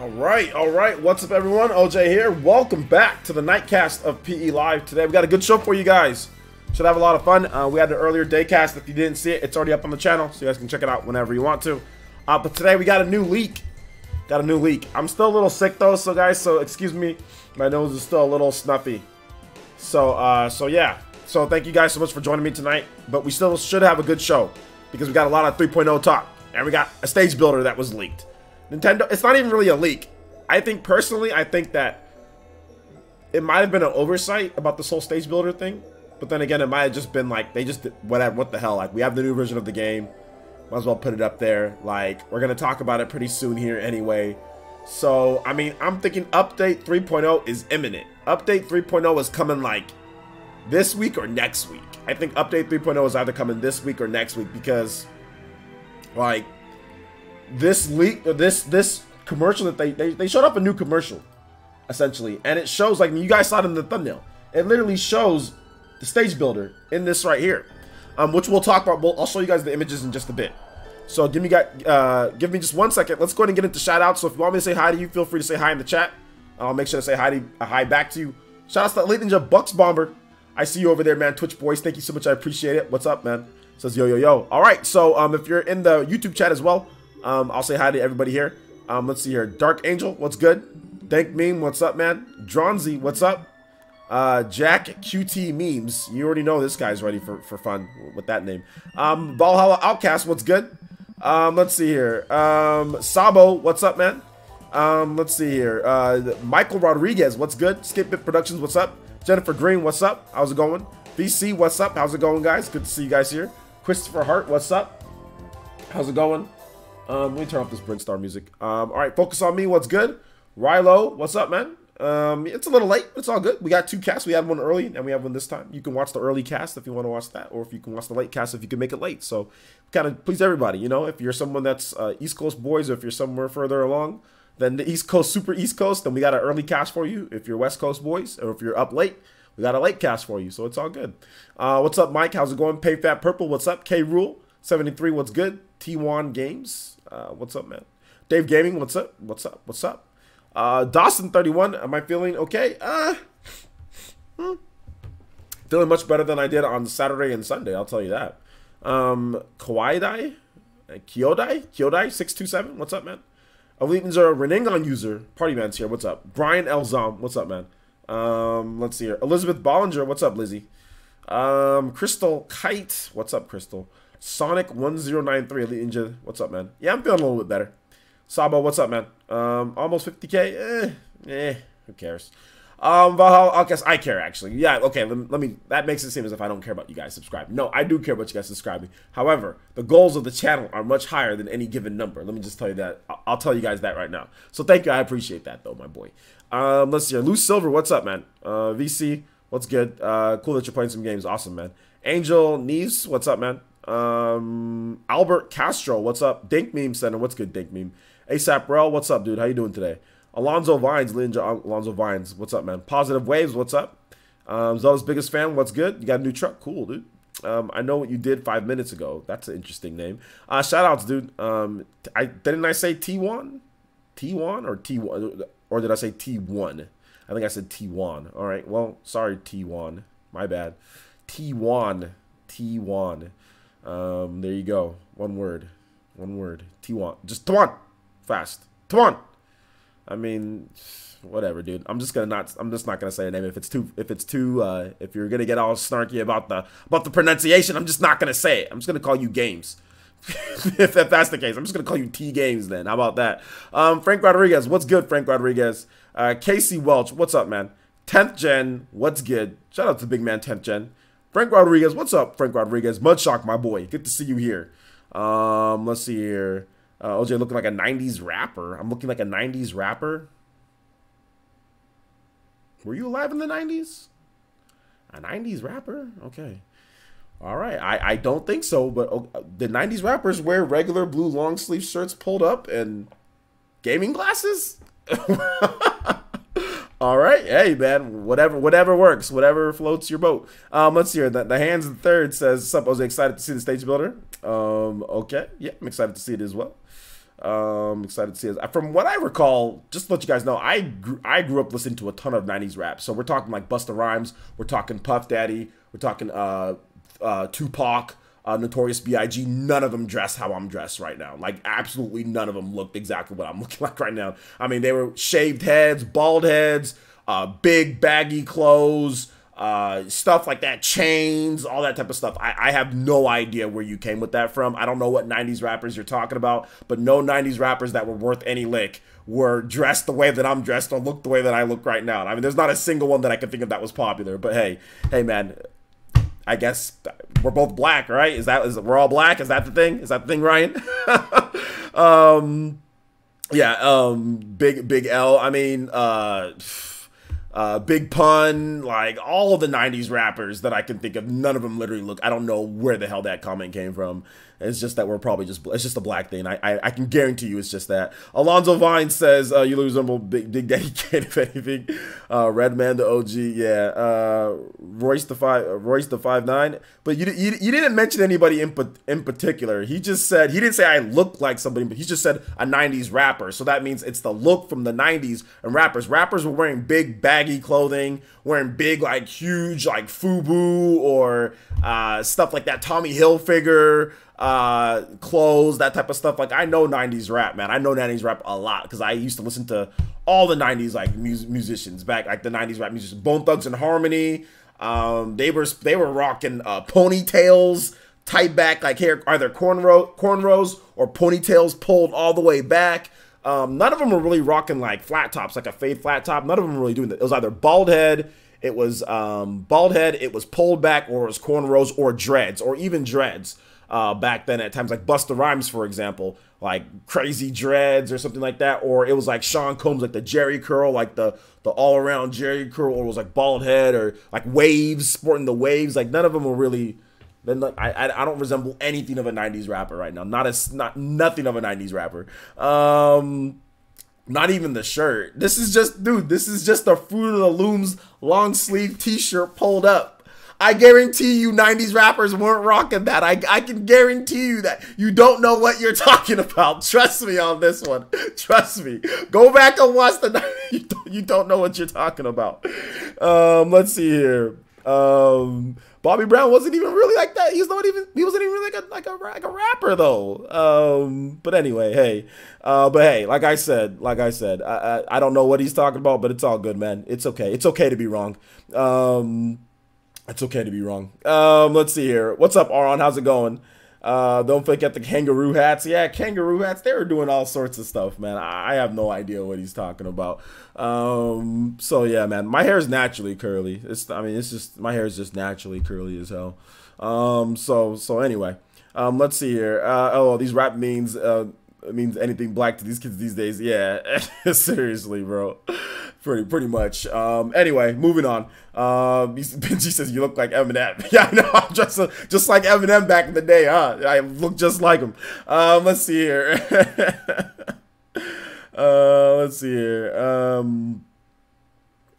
All right. What's up, everyone? OJ here. Welcome back to the nightcast of PE Live. Today we got a good show for you guys. Should have a lot of fun. We had the earlier daycast. If you didn't see it, it's already up on the channel, so you guys can check it out whenever you want to. But today we got a new leak. I'm still a little sick though, so guys, so excuse me. My nose is still a little snuffy. So yeah. So thank you guys so much for joining me tonight. But we still should have a good show because we got a lot of 3.0 talk, and we got a stage builder that was leaked. Nintendo, it's not even really a leak. I think personally, that it might have been an oversight about this whole stage builder thing. But then again, it might have just been like, they just, whatever, what the hell. Like, we have the new version of the game. Might as well put it up there. Like, we're going to talk about it pretty soon here anyway. So, I mean, I'm thinking update 3.0 is imminent. Update 3.0 is coming like this week or next week. I think update 3.0 is either coming this week or next week because, like, this leak, this commercial that they showed up a new commercial, essentially, and it shows, like, you guys saw it in the thumbnail. It literally shows the stage builder in this right here, which we'll talk about. I'll show you guys the images in just a bit. So give me just 1 second. Let's go ahead and get into shout outs. So if you want me to say hi to you, feel free to say hi in the chat. I'll make sure to say hi back to you. Shout outs to Elite Ninja Bucks Bomber. I see you over there, man. Twitch boys, thank you so much. I appreciate it. What's up, man? Says yo yo yo. All right. So if you're in the YouTube chat as well, I'll say hi to everybody here. Let's see here. Dark Angel, what's good? Dank Meme, what's up, man? Dronzy, what's up? Jack QT Memes, you already know this guy's ready for fun with that name. Valhalla Outcast, what's good? Let's see here. Sabo, what's up, man? Let's see here. Michael Rodriguez, what's good? Skipbit Productions, what's up? Jennifer Green, what's up? How's it going? VC, what's up? How's it going, guys? Good to see you guys here. Christopher Hart, what's up? How's it going? Let me turn off this Brinstar music. All right, Focus on Me, what's good? Rilo, what's up, man? It's a little late, but it's all good. We got two casts. We had one early, and we have one this time. You can watch the early cast if you want to watch that, or if you can watch the late cast if you can make it late. So, kind of please everybody, you know. If you're someone that's East Coast boys, or if you're somewhere further along than the East Coast, super East Coast, then we got an early cast for you. If you're West Coast boys, or if you're up late, we got a late cast for you. So it's all good. What's up, Mike? How's it going? Pay Fat Purple, what's up? K Rule 73, what's good? T1 Games, what's up, man? Dave Gaming, what's up? What's up? What's up? Dawson 31, am I feeling okay? Feeling much better than I did on Saturday and Sunday, I'll tell you that. Kyodai 627, what's up, man? Elite Ninja Reningon user, Party Man's here, what's up? Brian Elzom, what's up, man? Let's see here. Elizabeth Bollinger, what's up, Lizzie? Crystal Kite, what's up, Crystal? Sonic 1093, Elite Ninja, what's up, man? Yeah, I'm feeling a little bit better. Sabo, what's up, man? Almost 50K. Who cares? Valhalla, I guess I care actually. Yeah, okay. Let me. That makes it seem as if I don't care about you guys subscribing. No, I do care about you guys subscribing. However, the goals of the channel are much higher than any given number. Let me just tell you that. I'll tell you guys that right now. So thank you. I appreciate that though, my boy. Let's see here. Loose Silver, what's up, man? VC, what's good? Cool that you're playing some games. Awesome, man. Angel Neves, what's up, man? Albert Castro, what's up? Dink Meme Center, what's good? Dink Meme. ASAP Rel, what's up, dude? How you doing today? Alonzo Vines, Ninja Alonzo Vines, what's up, man? Positive Waves, what's up? Zelda's biggest fan, what's good? You got a new truck, cool, dude. I know what you did 5 minutes ago. That's an interesting name. Shout outs, dude. Didn't I say T1? T1 or T1? Or did I say T1? I think I said T1. All right, well, sorry, T1. My bad. T1. T1. There you go. One word. T1. Just T1. Fast. T1. I mean, whatever, dude. I'm just not gonna say a name if you're gonna get all snarky about the pronunciation. I'm just not gonna say it. I'm just gonna call you Games. if that's the case, I'm just gonna call you T Games then. How about that? Frank Rodriguez, what's good, Frank Rodriguez? Casey Welch, what's up, man? 10th Gen, what's good? Shout out to big man 10th Gen. Frank Rodriguez, what's up, Frank Rodriguez? Mudshock, my boy. Good to see you here. Let's see here. OJ looking like a 90s rapper. I'm looking like a 90s rapper. Were you alive in the 90s? A 90s rapper? Okay. All right. I don't think so, but the 90s rappers wear regular blue long sleeve shirts pulled up and gaming glasses? All right, hey man, whatever works, whatever floats your boat. Let's hear that. The Hands in Third says, "Sup, I was excited to see the stage builder." Okay, yeah, I'm excited to see it as well. Excited to see it. From what I recall, just to let you guys know, I grew up listening to a ton of 90s rap. So we're talking like Busta Rhymes, we're talking Puff Daddy, we're talking Tupac, Notorious B.I.G. None of them dressed how I'm dressed right now. Like, absolutely none of them looked exactly what I'm looking like right now. I mean, they were shaved heads, bald heads, big baggy clothes, stuff like that, chains, all that type of stuff. I have no idea where you came with that from. I don't know what 90s rappers you're talking about, but no 90s rappers that were worth any lick were dressed the way that I'm dressed or looked the way that I look right now. I mean, there's not a single one that I can think of that was popular, but hey man, I guess we're both black, right? We're all black? Is that the thing? Is that the thing, Ryan? Yeah, Big L. I mean, Big Pun, like all of the 90s rappers that I can think of, none of them literally look, I don't know where the hell that comment came from. It's just that we're probably it's just a black thing. I can guarantee you it's just that. Alonzo Vine says, you resemble Big Daddy Kane, if anything. Redman the OG, yeah. Royce the 5'9". But you didn't mention anybody in particular. He just said, he didn't say I look like somebody, but he just said a 90s rapper. So that means it's the look from the 90s and rappers. Rappers were wearing big baggy clothing, wearing big like huge like FUBU or stuff like that, Tommy Hilfiger clothes, that type of stuff. Like, I know 90s rap, man. I know 90s rap a lot because I used to listen to all the 90s like musicians back, like the 90s rap musicians. Bone Thugs and Harmony. They were rocking ponytails, tight back, like hair, either cornrows or ponytails pulled all the way back. None of them were really rocking like flat tops, like a fade flat top. None of them were really doing that. It was either bald head, it was pulled back, or it was cornrows or dreads, or even dreads. Back then at times, like Busta Rhymes, for example, like crazy dreads or something like that, or it was like Sean Combs, like the Jerry curl, like the all-around Jerry curl, or it was like bald head, or like waves, sporting the waves. Like, none of them were really. Then like, I don't resemble anything of a 90s rapper right now. Nothing of a 90s rapper. Not even the shirt. This is just, dude, this is just the Fruit of the Looms long sleeve t-shirt pulled up. I guarantee you 90s rappers weren't rocking that. I can guarantee you that. You don't know what you're talking about. Trust me on this one. Trust me. Go back and watch the 90s. You don't know what you're talking about. Let's see here. Bobby Brown wasn't even really like that. He wasn't even really like a rapper though. But anyway, hey. Like I said, I don't know what he's talking about, but it's all good, man. It's okay. It's okay to be wrong. It's okay to be wrong. Let's see here. What's up, Aaron? How's it going? Don't forget the kangaroo hats. Yeah, kangaroo hats. They were doing all sorts of stuff, man. I have no idea what he's talking about. So yeah, man. My hair is naturally curly. My hair is just naturally curly as hell. So anyway, let's see here. Oh, these rap memes means anything black to these kids these days. Yeah, seriously, bro. Pretty much. Anyway, moving on. Benji says you look like Eminem. Yeah, I know. I'm just like Eminem back in the day, huh? I look just like him. Let's see here. Let's see here.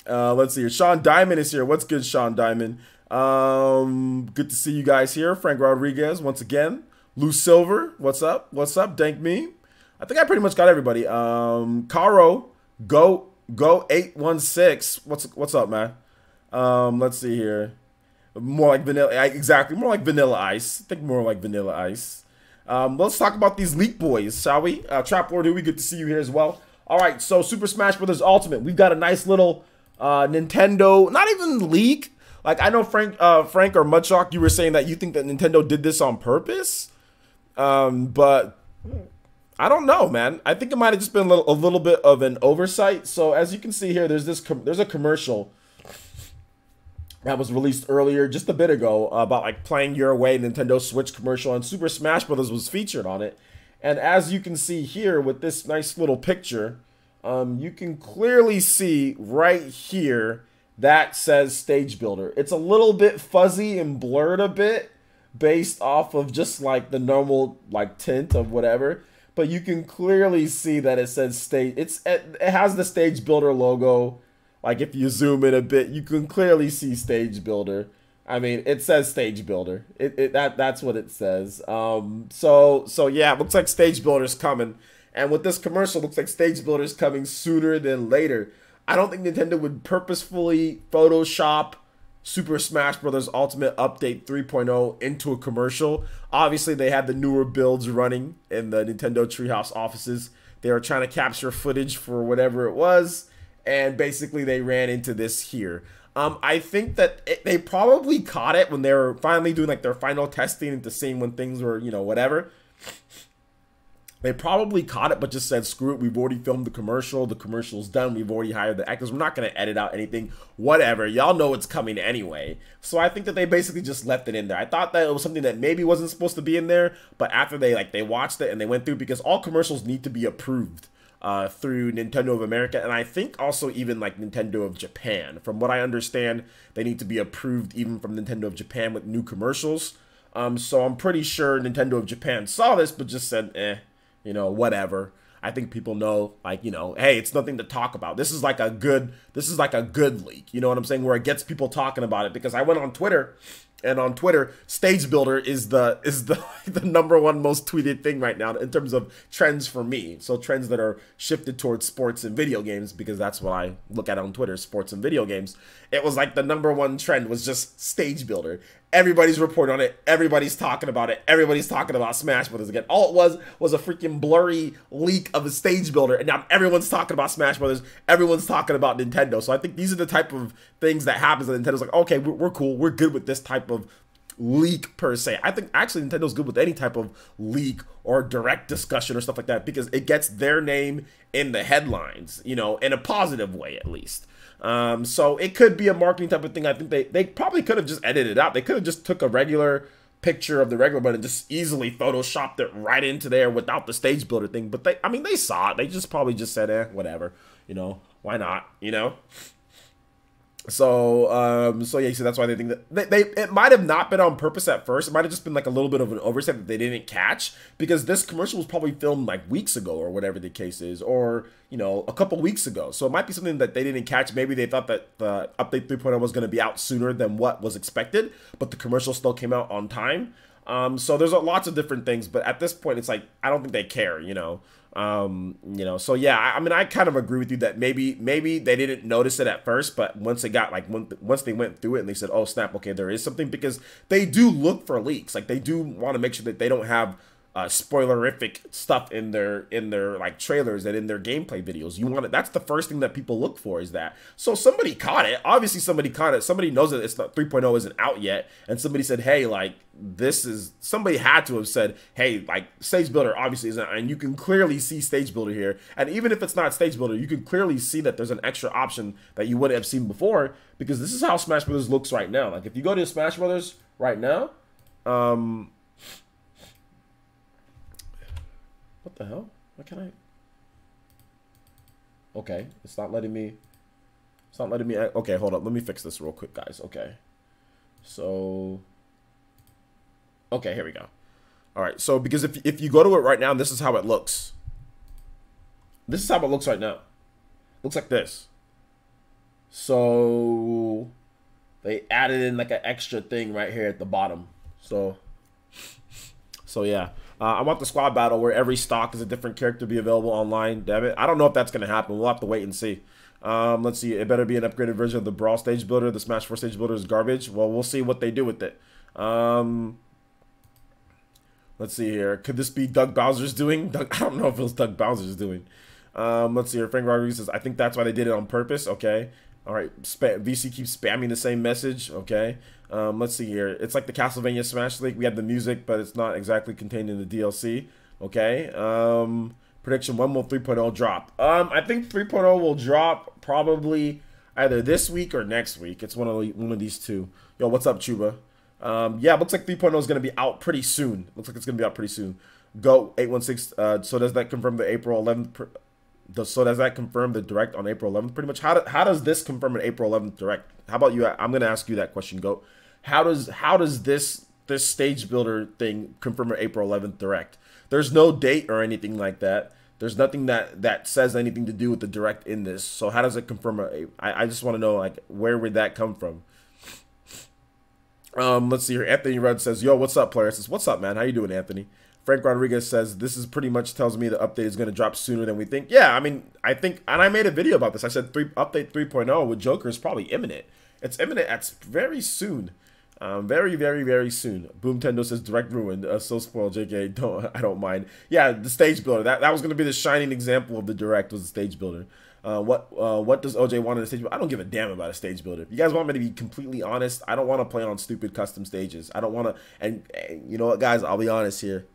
Let's see here. Sean Diamond is here. What's good, Sean Diamond? Good to see you guys here. Frank Rodriguez once again. Lou Silver, what's up? What's up? Dank me. I think I pretty much got everybody. Caro, Go 816. What's up, man? Let's see here. More like vanilla. Exactly. More like Vanilla Ice. I think more like Vanilla Ice. Let's talk about these leak boys, shall we? Trap Lord, we good to see you here as well. All right. So Super Smash Bros. Ultimate. We've got a nice little Nintendo. Not even leak. Like, I know Frank or Mudshock, you were saying that you think that Nintendo did this on purpose. But I don't know, man. I think it might have just been a little bit of an oversight. So as you can see here, there's a commercial that was released earlier, just a bit ago, about like playing your way Nintendo Switch commercial, and Super Smash Bros. Was featured on it. And as you can see here with this nice little picture, you can clearly see right here that says Stage Builder. It's a little bit fuzzy and blurred a bit based off of just like the normal like tint of whatever, but you can clearly see that it says stage. It has the Stage Builder logo. Like, if you zoom in a bit, you can clearly see Stage Builder. I mean, it says Stage Builder. That's what it says. So yeah, it looks like Stage Builder's coming. And with this commercial, looks like Stage Builder is coming sooner than later. I don't think Nintendo would purposefully Photoshop Super Smash Bros. Ultimate Update 3.0 into a commercial. Obviously, they had the newer builds running in the Nintendo Treehouse offices. They were trying to capture footage for whatever it was, and basically they ran into this here. I think that they probably caught it when they were finally doing like their final testing into seeing when things were, you know, whatever. They probably caught it, but just said, screw it, we've already filmed the commercial. The commercial's done. We've already hired the actors. We're not going to edit out anything. Whatever. Y'all know it's coming anyway. So I think that they basically just left it in there. I thought that it was something that maybe wasn't supposed to be in there, but after they watched it and they went through, because all commercials need to be approved through Nintendo of America, and I think also even like Nintendo of Japan. From what I understand, they need to be approved even from Nintendo of Japan with new commercials. So I'm pretty sure Nintendo of Japan saw this, but just said, you know, whatever. I think people know, like, you know, hey, it's nothing to talk about. This is like a good leak. You know what I'm saying? Where it gets people talking about it. Because I went on Twitter, and on Twitter, Stage Builder is the #1 most tweeted thing right now in terms of trends for me. So trends that are shifted towards sports and video games, because that's what I look at on Twitter, sports and video games. It was like the #1 trend was just Stage Builder. Everybody's reporting on it. Everybody's talking about it. Everybody's talking about Smash Brothers again. All it was a freaking blurry leak of a Stage Builder, and now everyone's talking about Smash Brothers. Everyone's talking about Nintendo. So I think these are the type of things that happens. And Nintendo's like, okay, we're cool. We're good with this type of leak per se. I think actually Nintendo's good with any type of leak or direct discussion or stuff like that, because it gets their name in the headlines, you know, in a positive way at least. So it could be a marketing type of thing. I think they probably could have just edited it out. They could have just took a regular picture of the regular button and just easily photoshopped it right into there without the Stage Builder thing. But they saw it. They just probably just said, whatever, you know, why not, you know? So yeah, so that's why they think that it might have not been on purpose at first. It might have just been like a little bit of an oversight that they didn't catch, because this commercial was probably filmed like weeks ago or whatever the case is, or, you know, a couple weeks ago. So it might be something that they didn't catch. Maybe they thought that the update 3.0 was going to be out sooner than what was expected, but the commercial still came out on time. So there's lots of different things, but at this point, it's like, I don't think they care, you know. You know, so yeah, I mean, I kind of agree with you that maybe they didn't notice it at first, but once it got like, once they went through it and they said, oh snap, okay, there is something, because they do look for leaks. Like, they do want to make sure that they don't have spoilerific stuff in their like trailers and in their gameplay videos. You want it. That's the first thing that people look for, is that. So somebody caught it. Obviously somebody caught it. Somebody knows that it's not 3.0 isn't out yet, and somebody said, hey, like, this is, somebody had to have said, hey, like, Stage Builder obviously isn't, and you can clearly see Stage Builder here. And even if it's not Stage Builder, you can clearly see that there's an extra option that you wouldn't have seen before, because this is how Smash Brothers looks right now. Like, if you go to Smash Brothers right now, what the hell? Why can't I? Okay, it's not letting me. It's not letting me. Okay, hold up. Let me fix this real quick, guys. Okay. So. Okay, here we go. All right. So, because if you go to it right now, this is how it looks. This is how it looks right now. Looks like this. So they added in like an extra thing right here at the bottom. So yeah. I want the squad battle where every stock is a different character to be available online. Damn it. I don't know if that's going to happen. We'll have to wait and see. Let's see. It better be an upgraded version of the Brawl Stage Builder. The Smash 4 Stage Builder is garbage. Well, we'll see what they do with it. Let's see here. Could this be Doug Bowser's doing? I don't know if it was Doug Bowser's doing. Let's see here. Frank Rodriguez says, I think that's why they did it on purpose. Okay. All right. VC keeps spamming the same message. Okay. Let's see here. It's like the Castlevania Smash League. We have the music, but it's not exactly contained in the DLC. Okay. Prediction, when will 3.0 drop? I think 3.0 will drop probably either this week or next week. It's one of these two. Yo, what's up, Chuba? Yeah, looks like 3.0 is going to be out pretty soon. Looks like it's going to be out pretty soon. Go 816. So does that confirm the April 11th? So does that confirm the direct on April 11th? Pretty much. How does this confirm an April 11th direct? How about you? I'm going to ask you that question, Goat. How does this Stage Builder thing confirm an April 11th direct? There's no date or anything like that. There's nothing that says anything to do with the direct in this. So how does it confirm I just want to know, like, where would that come from? Let's see here. Anthony Rudd says, yo, what's up, player? I says, what's up, man? How you doing, Anthony? Frank Rodriguez says, this is pretty much tells me the update is going to drop sooner than we think. Yeah, I mean, I think, and I made a video about this. I said update 3.0 with Joker is probably imminent. It's imminent. That's very soon. Very, very, very soon. Boomtendo says direct ruin. So spoiled, JK. I don't mind. Yeah, the stage builder. That was going to be the shining example of the direct, was the stage builder. What does OJ want in a stage builder? I don't give a damn about a stage builder. If you guys want me to be completely honest, I don't want to play on stupid custom stages. I don't want to. And you know what, guys? I'll be honest here.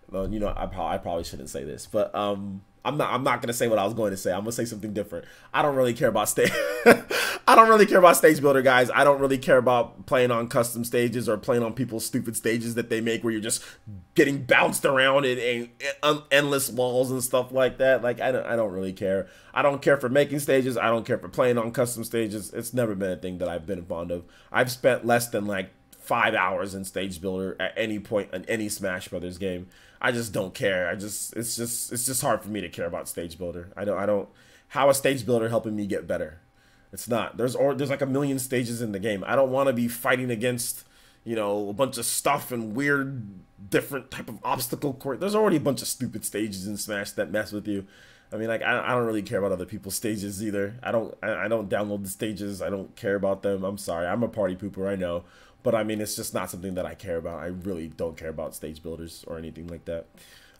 Well, you know, I probably shouldn't say this, but I'm not gonna say what I was going to say. I'm gonna say something different. I don't really care about stage. I don't really care about stage builder, guys. I don't really care about playing on custom stages or playing on people's stupid stages that they make where you're just getting bounced around in endless walls and stuff like that. Like I don't really care. I don't care for making stages. I don't care for playing on custom stages. It's never been a thing that I've been fond of. I've spent less than like 5 hours in stage builder at any point in any Smash Brothers game. I just don't care. It's just hard for me to care about stage builder. I don't how a stage builder helping me get better. It's not. There's like a million stages in the game. I don't want to be fighting against, you know, a bunch of stuff and weird different type of obstacle course. There's already a bunch of stupid stages in Smash that mess with you. I mean, like I don't really care about other people's stages either. I don't download the stages. I don't care about them. I'm sorry. I'm a party pooper, I know. But I mean, it's just not something that I care about. I really don't care about stage builders or anything like that.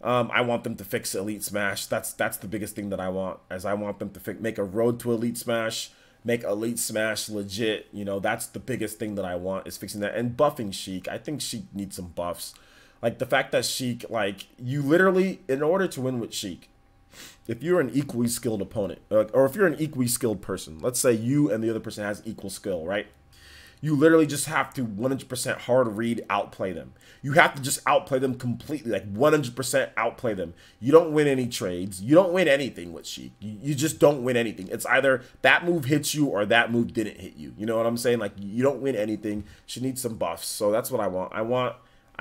I want them to fix Elite Smash. That's the biggest thing that I want. As I want them to make a road to Elite Smash, make Elite Smash legit. You know, that's the biggest thing that I want, is fixing that and buffing Sheik. I think Sheik needs some buffs. Like the fact that Sheik, like you literally, in order to win with Sheik, if you're an equally skilled opponent, or if you're an equally skilled person, let's say you and the other person has equal skill, right? You literally just have to 100% hard read outplay them. You have to just outplay them completely, like 100% outplay them. You don't win any trades. You don't win anything with Sheik. You just don't win anything. It's either that move hits you or that move didn't hit you. You know what I'm saying? Like you don't win anything. She needs some buffs. So that's what I want. I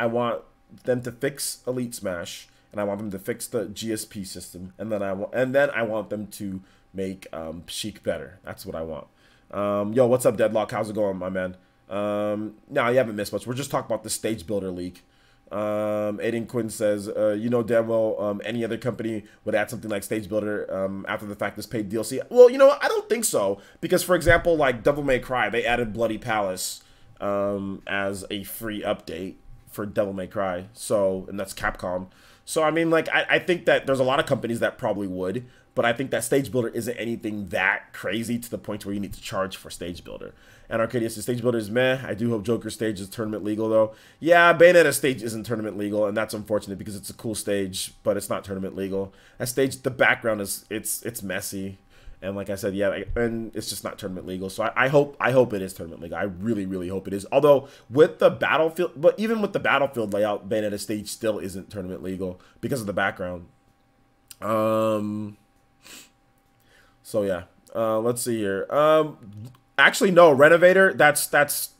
want them to fix Elite Smash, and I want them to fix the GSP system, and then I want them to make Sheik better. That's what I want. Yo, what's up, Deadlock? How's it going, my man? No, you haven't missed much. We're just talking about the stage builder leak. Aiden Quinn says, you know damn well any other company would add something like stage builder after the fact this paid DLC. Well, you know what? I don't think so. Because, for example, like Devil May Cry, they added Bloody Palace as a free update for Devil May Cry. So, and that's Capcom. So, I mean, like, I think that there's a lot of companies that probably would. But I think that Stage Builder isn't anything that crazy to the point where you need to charge for Stage Builder. And Arcadius says, Stage Builder is meh. I do hope Joker stage is tournament legal, though. Yeah, Bayonetta stage isn't tournament legal, and that's unfortunate because it's a cool stage, but it's not tournament legal. That stage, the background is, it's messy. And like I said, yeah, and it's just not tournament legal. So I hope it is tournament legal. I really, really hope it is. Although with the Battlefield, but even with the Battlefield layout, Bayonetta stage still isn't tournament legal because of the background. So yeah, let's see here. Actually, no, Renovator,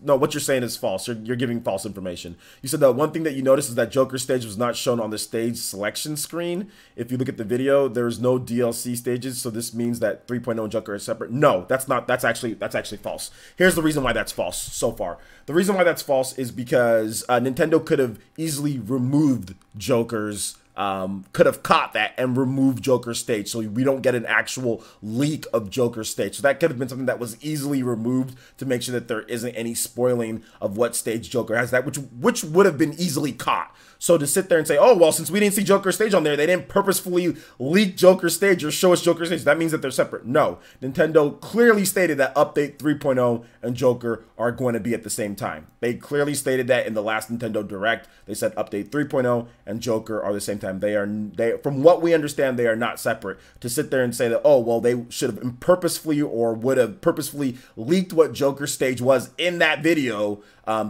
no, what you're saying is false. You're giving false information. You said that one thing that you noticed is that Joker stage was not shown on the stage selection screen. If you look at the video, there's no DLC stages, so this means that 3.0 and Joker are separate. No, that's actually false. Here's the reason why that's false so far. The reason why that's false is because Nintendo could have easily removed Joker's could have caught that and removed Joker stage, so we don't get an actual leak of Joker stage. So that could have been something that was easily removed to make sure that there isn't any spoiling of what stage Joker has, that which would have been easily caught. So to sit there and say, oh, well, since we didn't see Joker stage on there, they didn't purposefully leak Joker stage or show us Joker stage, that means that they're separate. No, Nintendo clearly stated that Update 3.0 and Joker are going to be at the same time. They clearly stated that in the last Nintendo Direct. They said Update 3.0 and Joker are the same time. They from what we understand, they are not separate. To sit there and say that, oh, well, they should have purposefully or would have purposefully leaked what Joker stage was in that video,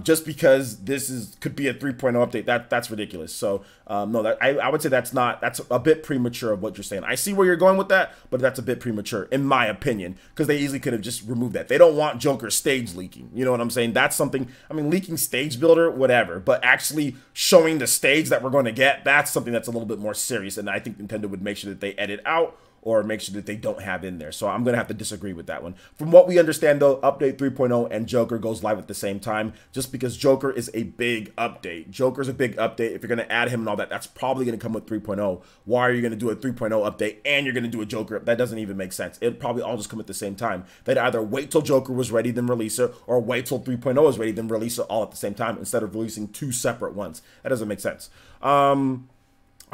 just because this could be a 3.0 update, that's ridiculous. So no, I would say that's a bit premature of what you're saying. I see where you're going with that, but that's a bit premature in my opinion, because they easily could have just removed that. They don't want Joker stage leaking. You know what I'm saying? That's something, I mean, leaking stage builder, whatever, but actually showing the stage that we're going to get, that's something that's a little bit more serious, and I think Nintendo would make sure that they edit out or make sure that they don't have in there. So I'm going to have to disagree with that one. From what we understand, though, Update 3.0 and Joker goes live at the same time, just because Joker is a big update. Joker's a big update. If you're going to add him and all that, that's probably going to come with 3.0. Why are you going to do a 3.0 update and you're going to do a Joker? That doesn't even make sense. It'd probably all just come at the same time. They'd either wait till Joker was ready, then release it, or wait till 3.0 is ready, then release it all at the same time instead of releasing two separate ones. That doesn't make sense.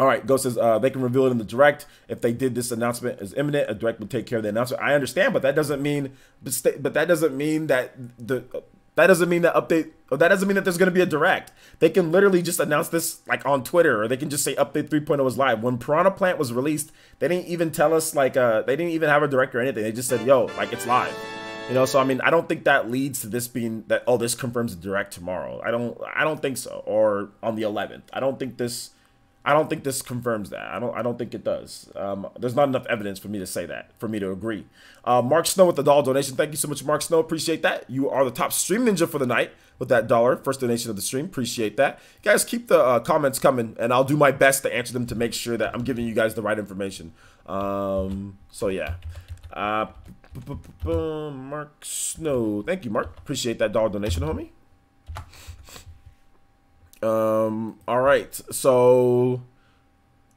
All right, Ghost says they can reveal it in the direct. If they did this announcement is imminent, a direct will take care of the announcement. I understand, but that doesn't mean, that doesn't mean that that doesn't mean that update, or that doesn't mean that there's going to be a direct. They can literally just announce this like on Twitter, or they can just say update 3.0 is live. When Piranha Plant was released, they didn't even tell us like they didn't even have a direct or anything. They just said, yo, like it's live. You know, so I mean, I don't think that leads to this being that, oh, this confirms the direct tomorrow. I don't think so. Or on the 11th. I don't think this confirms that. I don't think it does. There's not enough evidence for me to say that, for me to agree. Mark Snow with the $1 donation. Thank you so much, Mark Snow. Appreciate that. You are the top stream ninja for the night with that $1. First donation of the stream. Appreciate that. Guys, keep the comments coming, and I'll do my best to answer them to make sure that I'm giving you guys the right information. So yeah. Mark Snow. Thank you, Mark. Appreciate that $1 donation, homie. All right. So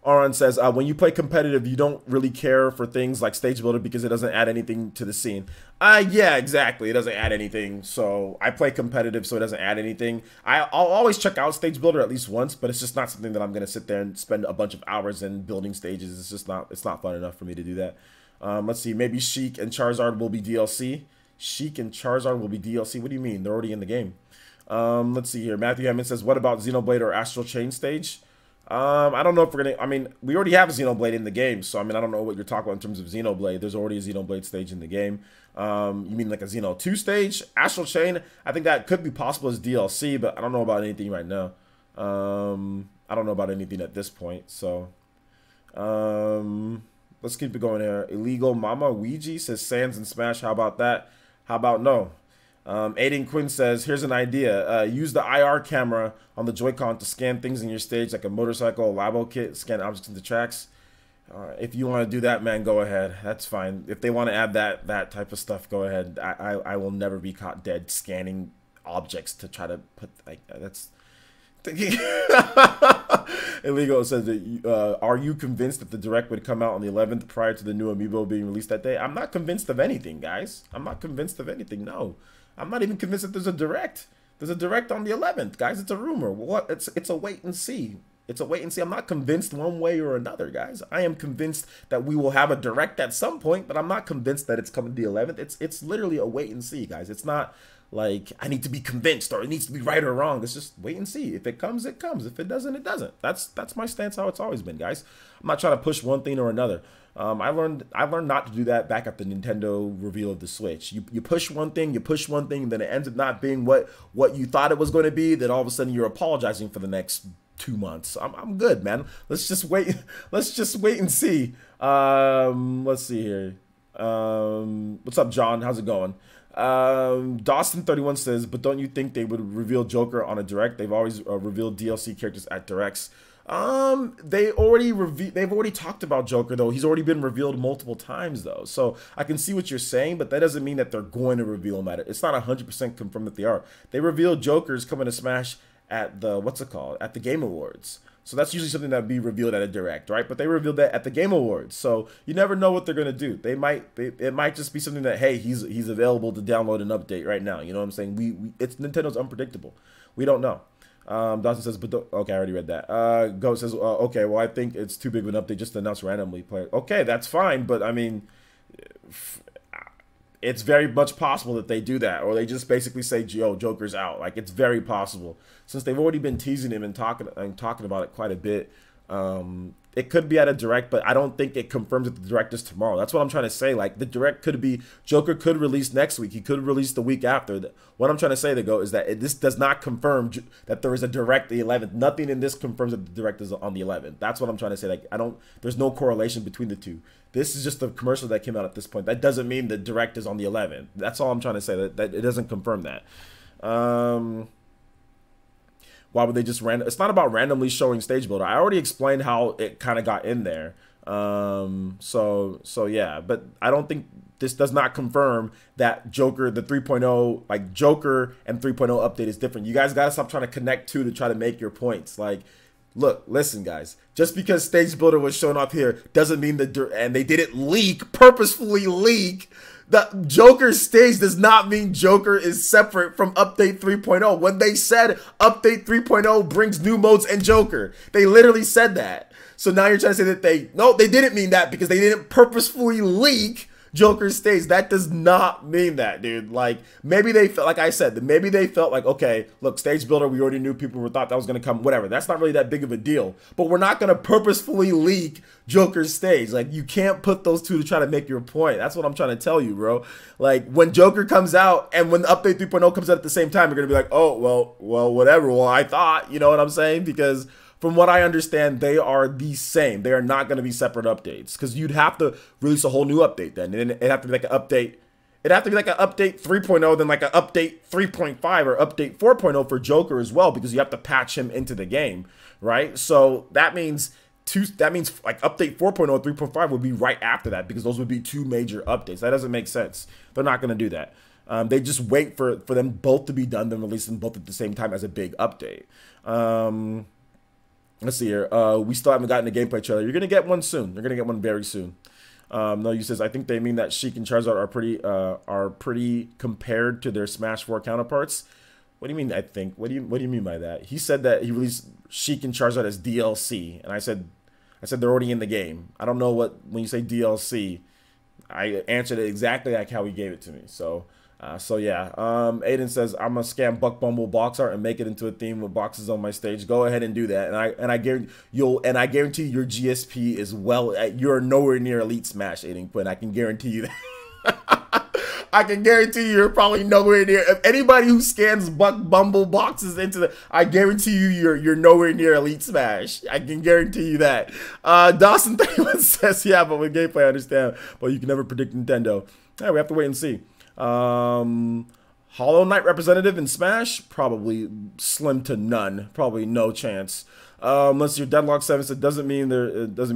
Aron says, when you play competitive, you don't really care for things like stage builder because it doesn't add anything to the scene. Yeah, exactly. It doesn't add anything. So I play competitive, so it doesn't add anything. I'll always check out stage builder at least once, but it's just not something that I'm going to sit there and spend a bunch of hours in building stages. It's just not, it's not fun enough for me to do that. Let's see. Maybe Sheik and Charizard will be DLC. Sheik and Charizard will be DLC. What do you mean? They're already in the game. Let's see here. Matthew Hammond says, what about Xenoblade or Astral Chain stage? I don't know if we're going to, I mean, we already have a Xenoblade in the game. So, I mean, I don't know what you're talking about in terms of Xenoblade. There's already a Xenoblade stage in the game. You mean like a Xeno 2 stage? Astral Chain, I think that could be possible as DLC, but I don't know about anything right now. I don't know about anything at this point. So, let's keep it going here. Illegal Mama Ouija says Sans and Smash. How about that? How about no? Aiden Quinn says, here's an idea. Use the IR camera on the Joy-Con to scan things in your stage like a motorcycle, a labo kit, scan objects into tracks. If you want to do that, man, go ahead. That's fine. If they want to add that type of stuff, go ahead. I will never be caught dead scanning objects to try to put, like, that's... Illegal says that, are you convinced that the direct would come out on the 11th prior to the new amiibo being released that day? I'm not convinced of anything, guys. I'm not convinced of anything. No, I'm not even convinced that there's a direct. There's a direct on the 11th, guys. It's a rumor. What? It's a wait and see. It's a wait and see. I'm not convinced one way or another, guys. I am convinced that we will have a direct at some point, but I'm not convinced that it's coming the 11th. It's literally a wait and see, guys. It's not like I need to be convinced or it needs to be right or wrong. It's just wait and see. If it comes, it comes. If it doesn't, it doesn't. That's my stance, how it's always been, guys. I'm not trying to push one thing or another. I learned not to do that back at the Nintendo reveal of the Switch. You push one thing, and then it ends up not being what you thought it was going to be. Then all of a sudden you're apologizing for the next 2 months. I'm good, man. Let's just wait. Let's just wait and see. Let's see here. What's up, John? How's it going? Dawson31 says, but don't you think they would reveal Joker on a direct? They've always revealed DLC characters at directs. They've already talked about Joker though. He's already been revealed multiple times though. So I can see what you're saying, but that doesn't mean that they're going to reveal him at it. It's not 100% confirmed that they are. They revealed Joker's coming to Smash at the, at the Game Awards. So that's usually something that would be revealed at a direct, right? But they revealed that at the Game Awards. So you never know what they're going to do. It might just be something that, hey, he's available to download an update right now. You know what I'm saying? It's Nintendo's unpredictable. We don't know. Dawson says, but okay, I already read that. Go says, okay, well, I think it's too big of an update just to announce randomly play. Okay, that's fine, but I mean, it's very much possible that they do that, or they just basically say, "Yo, Joker's out." Like, it's very possible since they've already been teasing him and talking about it quite a bit. It could be at a direct, but I don't think it confirms that the direct is tomorrow. That's what I'm trying to say. Like, the direct could be Joker could release next week. He could release the week after. What I'm trying to say, is that this does not confirm that there is a direct the 11th. Nothing in this confirms that the direct is on the 11th. That's what I'm trying to say. Like, there's no correlation between the two. This is just a commercial that came out at this point. That doesn't mean the direct is on the 11th. That's all I'm trying to say. That it doesn't confirm that. Why would they just it's not about randomly showing stage builder. I already explained how it kind of got in there. So yeah, but I don't think this does not confirm that Joker, the 3.0, like Joker and 3.0 update is different. You guys got to stop trying to connect two to try to make your points. Like, look, listen, guys. Just because Stage Builder was shown up here doesn't mean that, and they didn't leak, purposefully leak, the Joker stage does not mean Joker is separate from Update 3.0. When they said Update 3.0 brings new modes and Joker, they literally said that. So now you're trying to say that no, they didn't mean that because they didn't purposefully leak Joker's stage. That does not mean that, dude. Like, maybe they felt, like I said, maybe they felt like, okay, look, Stage Builder, we already knew people thought that was going to come, whatever. That's not really that big of a deal. But we're not going to purposefully leak Joker's stage. Like, you can't put those two to try to make your point. That's what I'm trying to tell you, bro. Like, when Joker comes out and when Update 3.0 comes out at the same time, you're going to be like, oh, well, whatever. Well, I thought, you know what I'm saying? Because from what I understand, they are the same. They are not going to be separate updates because you'd have to release a whole new update then. And it'd have to be like an update. It'd have to be like an update 3.0, then like an update 3.5 or update 4.0 for Joker as well because you have to patch him into the game, right? So that means like update 4.0, 3.5 would be right after that because those would be two major updates. That doesn't make sense. They're not going to do that. They just wait for them both to be done, then release them both at the same time as a big update. Let's see here. We still haven't gotten a gameplay trailer. You're gonna get one soon. You're gonna get one very soon. No, you says I think they mean that Sheik and Charizard are pretty compared to their Smash 4 counterparts. What do you mean? I think. What do you mean by that? He said that he released Sheik and Charizard as DLC, and I said they're already in the game. I don't know what when you say DLC. I answered it exactly like how he gave it to me. So yeah, Aiden says I'm gonna scam Buck Bumble box art and make it into a theme with boxes on my stage. Go ahead and do that, and I guarantee your GSP is well. You're nowhere near Elite Smash, Aiden Quinn. I can guarantee you that. I can guarantee you're probably nowhere near. If anybody who scans Buck Bumble boxes into the, I guarantee you're nowhere near Elite Smash. I can guarantee you that. Dawson 31 says, yeah, but with gameplay I understand, but you can never predict Nintendo. Yeah, we have to wait and see. Hollow Knight representative in Smash? Probably slim to none. Probably no chance. Unless you're Deadlock 7, so it doesn't mean there is and doesn't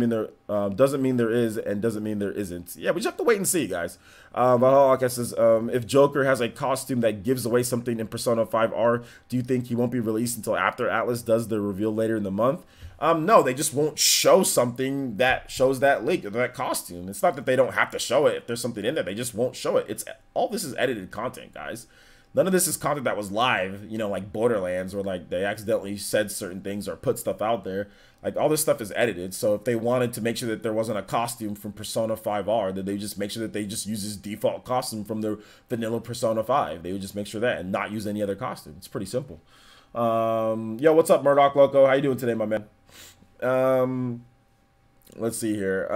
mean there isn't. Yeah, we just have to wait and see, guys. Valhalla says, if Joker has a costume that gives away something in Persona 5R, do you think he won't be released until after Atlas does the reveal later in the month? No, they just won't show something that shows that link or that costume. It's not that they don't have to show it if there's something in there. They just won't show it. All this is edited content, guys. None of this is content that was live, you know, like Borderlands, or like they accidentally said certain things or put stuff out there. Like, all this stuff is edited. So if they wanted to make sure that there wasn't a costume from Persona 5R, then they just make sure that they just use his default costume from their vanilla Persona 5. They would just make sure that and not use any other costume. It's pretty simple. Yo, what's up, Murdoch Loco? How you doing today, my man? Let's see here.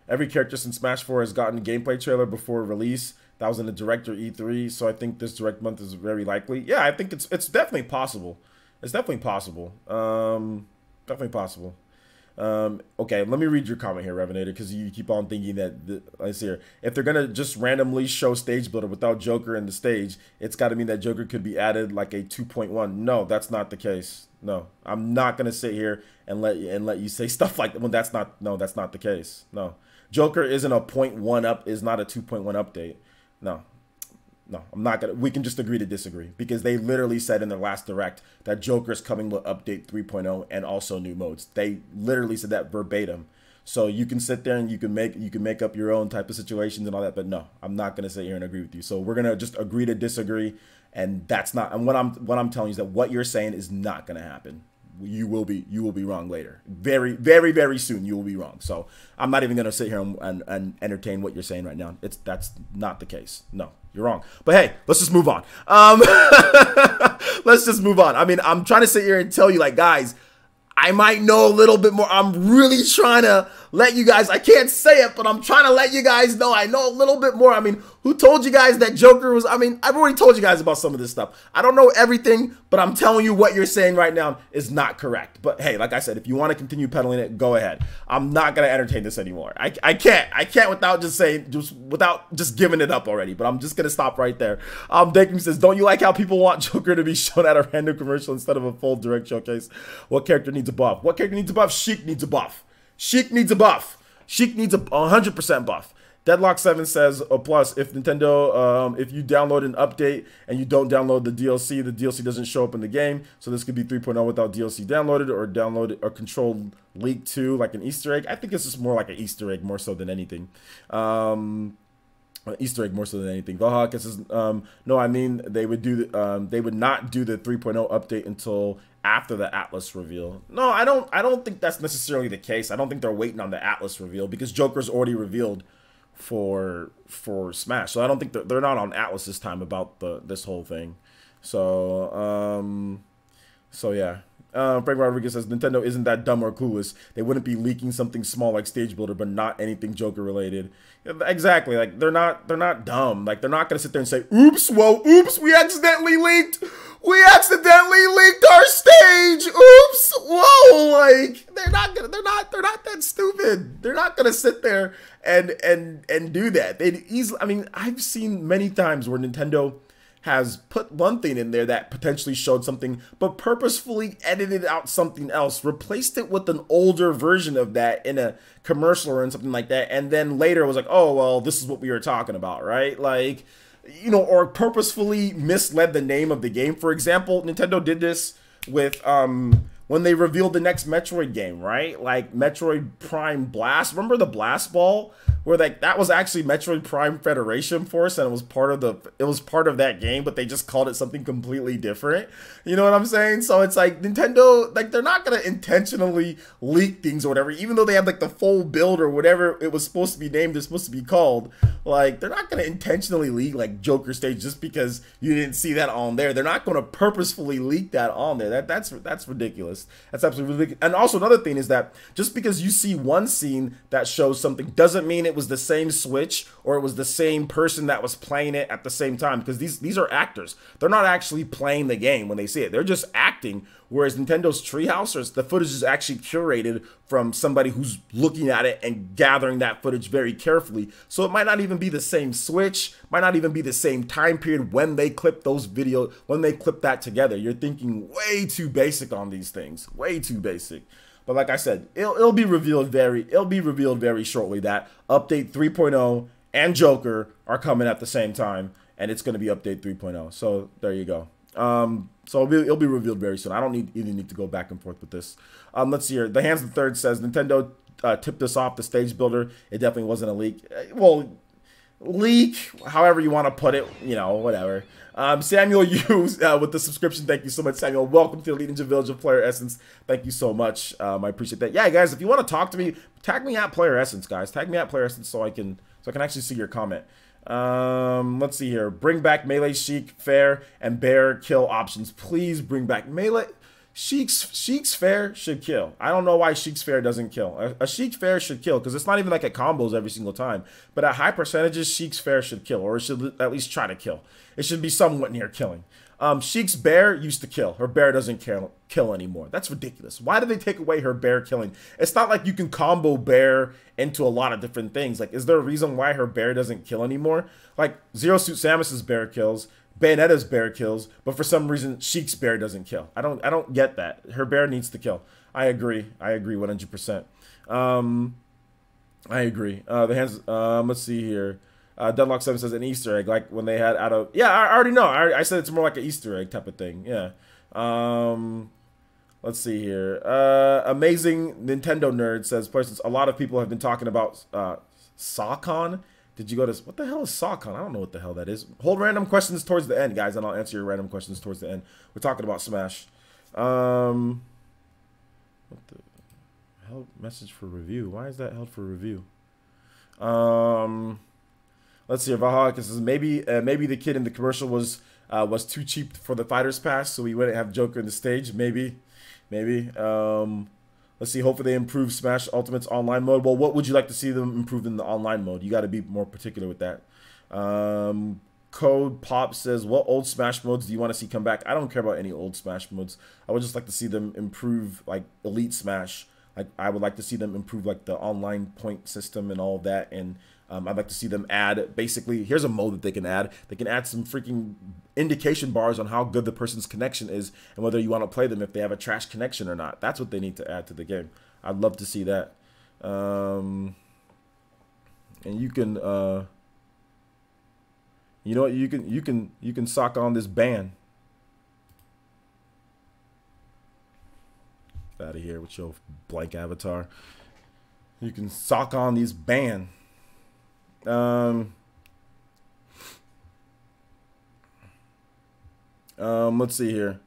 Every character since Smash 4 has gotten a gameplay trailer before release. That was in the Direct or E3, so I think this Direct month is very likely. Yeah, I think it's definitely possible. It's definitely possible. Definitely possible. Okay, let me read your comment here, Revenator, because you keep on thinking that, let's see here. If they're going to just randomly show Stage Builder without Joker in the stage, it's got to mean that Joker could be added like a 2.1. No, that's not the case. No, I'm not going to sit here and let you say stuff like that when that's not the case. No, Joker isn't a 0.1 up, is not a 2.1 update. No, I'm not gonna. We can just agree to disagree because they literally said in their last Direct that Joker's coming with Update 3.0 and also new modes. They literally said that verbatim. So you can sit there and you can make up your own type of situations and all that. But no, I'm not gonna sit here and agree with you. So we're gonna just agree to disagree, and that's not. And what I'm telling you is that what you're saying is not gonna happen. You will be wrong later. Very, very, very soon you will be wrong. So I'm not even going to sit here and entertain what you're saying right now. That's not the case. No, you're wrong. But hey, let's just move on. Let's just move on. I mean, I'm trying to sit here and tell you, like, guys, I might know a little bit more. I'm really trying to let you guys, I can't say it, but I'm trying to let you guys know I know a little bit more. I mean, who told you guys that Joker was, I mean, I've already told you guys about some of this stuff. I don't know everything, but I'm telling you what you're saying right now is not correct. But hey, like I said, if you want to continue peddling it, go ahead. I'm not going to entertain this anymore. I can't without just giving it up already, but I'm just going to stop right there. Dakim says, don't you like how people want Joker to be shown at a random commercial instead of a full Direct showcase? What character needs a buff? What character needs a buff? Sheik needs a buff. Sheik needs a buff. Sheik needs a 100% buff. Deadlock7 says, oh, plus, if Nintendo, if you download an update and you don't download the DLC doesn't show up in the game. So this could be 3.0 without DLC downloaded or downloaded or controlled leak 2, like an Easter egg. I think it's just more like an Easter egg more so than anything. Easter egg more so than anything. Valhalla says, no, I mean they would not do the 3.0 update until after the Atlas reveal. No, I don't think that's necessarily the case. I don't think they're waiting on the Atlas reveal because Joker's already revealed for Smash. So I don't think they're not on Atlas this time about this whole thing. So yeah. Frank Rodriguez says Nintendo isn't that dumb or clueless. They wouldn't be leaking something small like Stage Builder, but not anything Joker related. Exactly. Like they're not dumb. Like they're not gonna sit there and say, "Oops, we accidentally leaked our stage. Oops, whoa!" Like they're not that stupid. They're not gonna sit there and do that. They'd easily. I mean, I've seen many times where Nintendo has put one thing in there that potentially showed something, but purposefully edited out something else, replaced it with an older version of that in a commercial or in something like that, and then later was like, oh, well, this is what we were talking about, right? Like, you know, or purposefully misled the name of the game. For example, Nintendo did this with when they revealed the next Metroid game, right? Like Metroid Prime Blast. Remember the Blast Ball? Where like that was actually Metroid Prime Federation Force, and it was part of that game, but they just called it something completely different. You know what I'm saying? So it's like Nintendo, like they're not gonna intentionally leak things or whatever, even though they have like the full build or whatever it was supposed to be named, it's supposed to be called. Like they're not gonna intentionally leak like Joker stage just because you didn't see that on there. They're not gonna purposefully leak that on there. That's ridiculous. That's absolutely ridiculous. And also another thing is that just because you see one scene that shows something doesn't mean it was the same Switch or it was the same person that was playing it at the same time, because these are actors. They're not actually playing the game when they see it. They're just acting, whereas Nintendo's Treehouse, or the footage is actually curated from somebody who's looking at it and gathering that footage very carefully. So it might not even be the same Switch, might not even be the same time period when they clip those videos, when they clip that together. You're thinking way too basic on these things, way too basic. But like I said, it'll be revealed very shortly that Update 3.0 and Joker are coming at the same time, and it's going to be Update 3.0. So there you go. So it'll be revealed very soon. I don't even need to go back and forth with this. Let's see here. The Hands the Third says Nintendo tipped us off the Stage Builder. It definitely wasn't a leak. Well, leak, however you want to put it, you know, whatever. Samuel Hughes with the subscription. Thank you so much, Samuel. Welcome to the Elite Ninja Village of Player Essence. Thank you so much. I appreciate that. Yeah, guys, if you want to talk to me, tag me at Player Essence, guys. Tag me at Player Essence so I can actually see your comment. Let's see here. Bring back Melee, Sheik, Fair, and Bear kill options. Please bring back Melee. Sheik's Fair should kill. I don't know why Sheik's Fair doesn't kill. A Sheik Fair should kill because it's not even like it combos every single time. But at high percentages, Sheik's Fair should kill, or it should at least try to kill. It should be somewhat near killing. Sheik's Bear used to kill. Her Bear doesn't kill anymore. That's ridiculous. Why did they take away her Bear killing? It's not like you can combo Bear into a lot of different things. Like, is there a reason why her Bear doesn't kill anymore? Like, Zero Suit Samus's Bear kills. Bayonetta's Bear kills, but for some reason Sheik's Bear doesn't kill. I don't get that. Her Bear needs to kill. I agree 100%. I agree. The hands. Let's see here. Deadlock7 says an Easter egg, like when they had out of. Yeah, I already know. I said it's more like an Easter egg type of thing. Yeah. Let's see here. Amazing Nintendo nerd says, "Persons, a lot of people have been talking about Sawcon. Did you go to, what the hell is Sawcon? I don't know what the hell that is. Hold random questions towards the end, guys, and I'll answer your random questions towards the end. We're talking about Smash. What the hell? Message for review. Why is that held for review? Let's see. Valhalla says maybe the kid in the commercial was too cheap for the Fighters Pass, so we wouldn't have Joker in the stage. Maybe. Let's see. Hopefully they improve Smash Ultimate's online mode. Well, what would you like to see them improve in the online mode? You got to be more particular with that. Code Pop says, what old Smash modes do you want to see come back? I don't care about any old Smash modes. I would just like to see them improve, like, Elite Smash. Like, I would like to see them improve, like, the online point system and all of that. And I'd like to see them add, basically, here's a mode that they can add. They can add some freaking indication bars on how good the person's connection is and whether you want to play them if they have a trash connection or not. That's what they need to add to the game. I'd love to see that. And you can, you know what? You can sock on this ban. Out of here with your blank avatar. You can sock on these ban. Let's see here.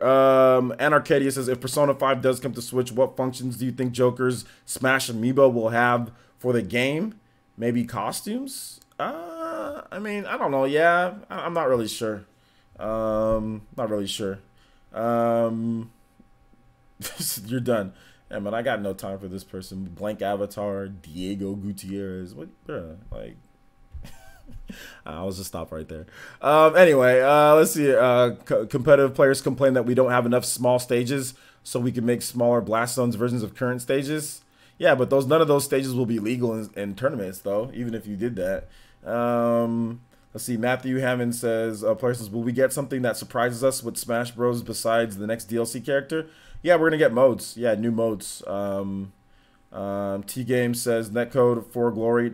Anarcadia says, if Persona 5 does come to Switch, what functions do you think Joker's Smash Amiibo will have for the game? Maybe costumes? I mean, I don't know. Yeah, I'm not really sure. Not really sure. You're done. Yeah, man, I got no time for this person. Blank avatar, Diego Gutierrez. What, bruh? Like, I'll just stop right there. Anyway, let's see. Competitive players complain that we don't have enough small stages, so we can make smaller Blast Zones versions of current stages. Yeah, but none of those stages will be legal in tournaments, though, even if you did that. Let's see. Matthew Hammond says, player says, will we get something that surprises us with Smash Bros. Besides the next DLC character? Yeah, we're going to get modes. Yeah, new modes. T-Game says, netcode for glory.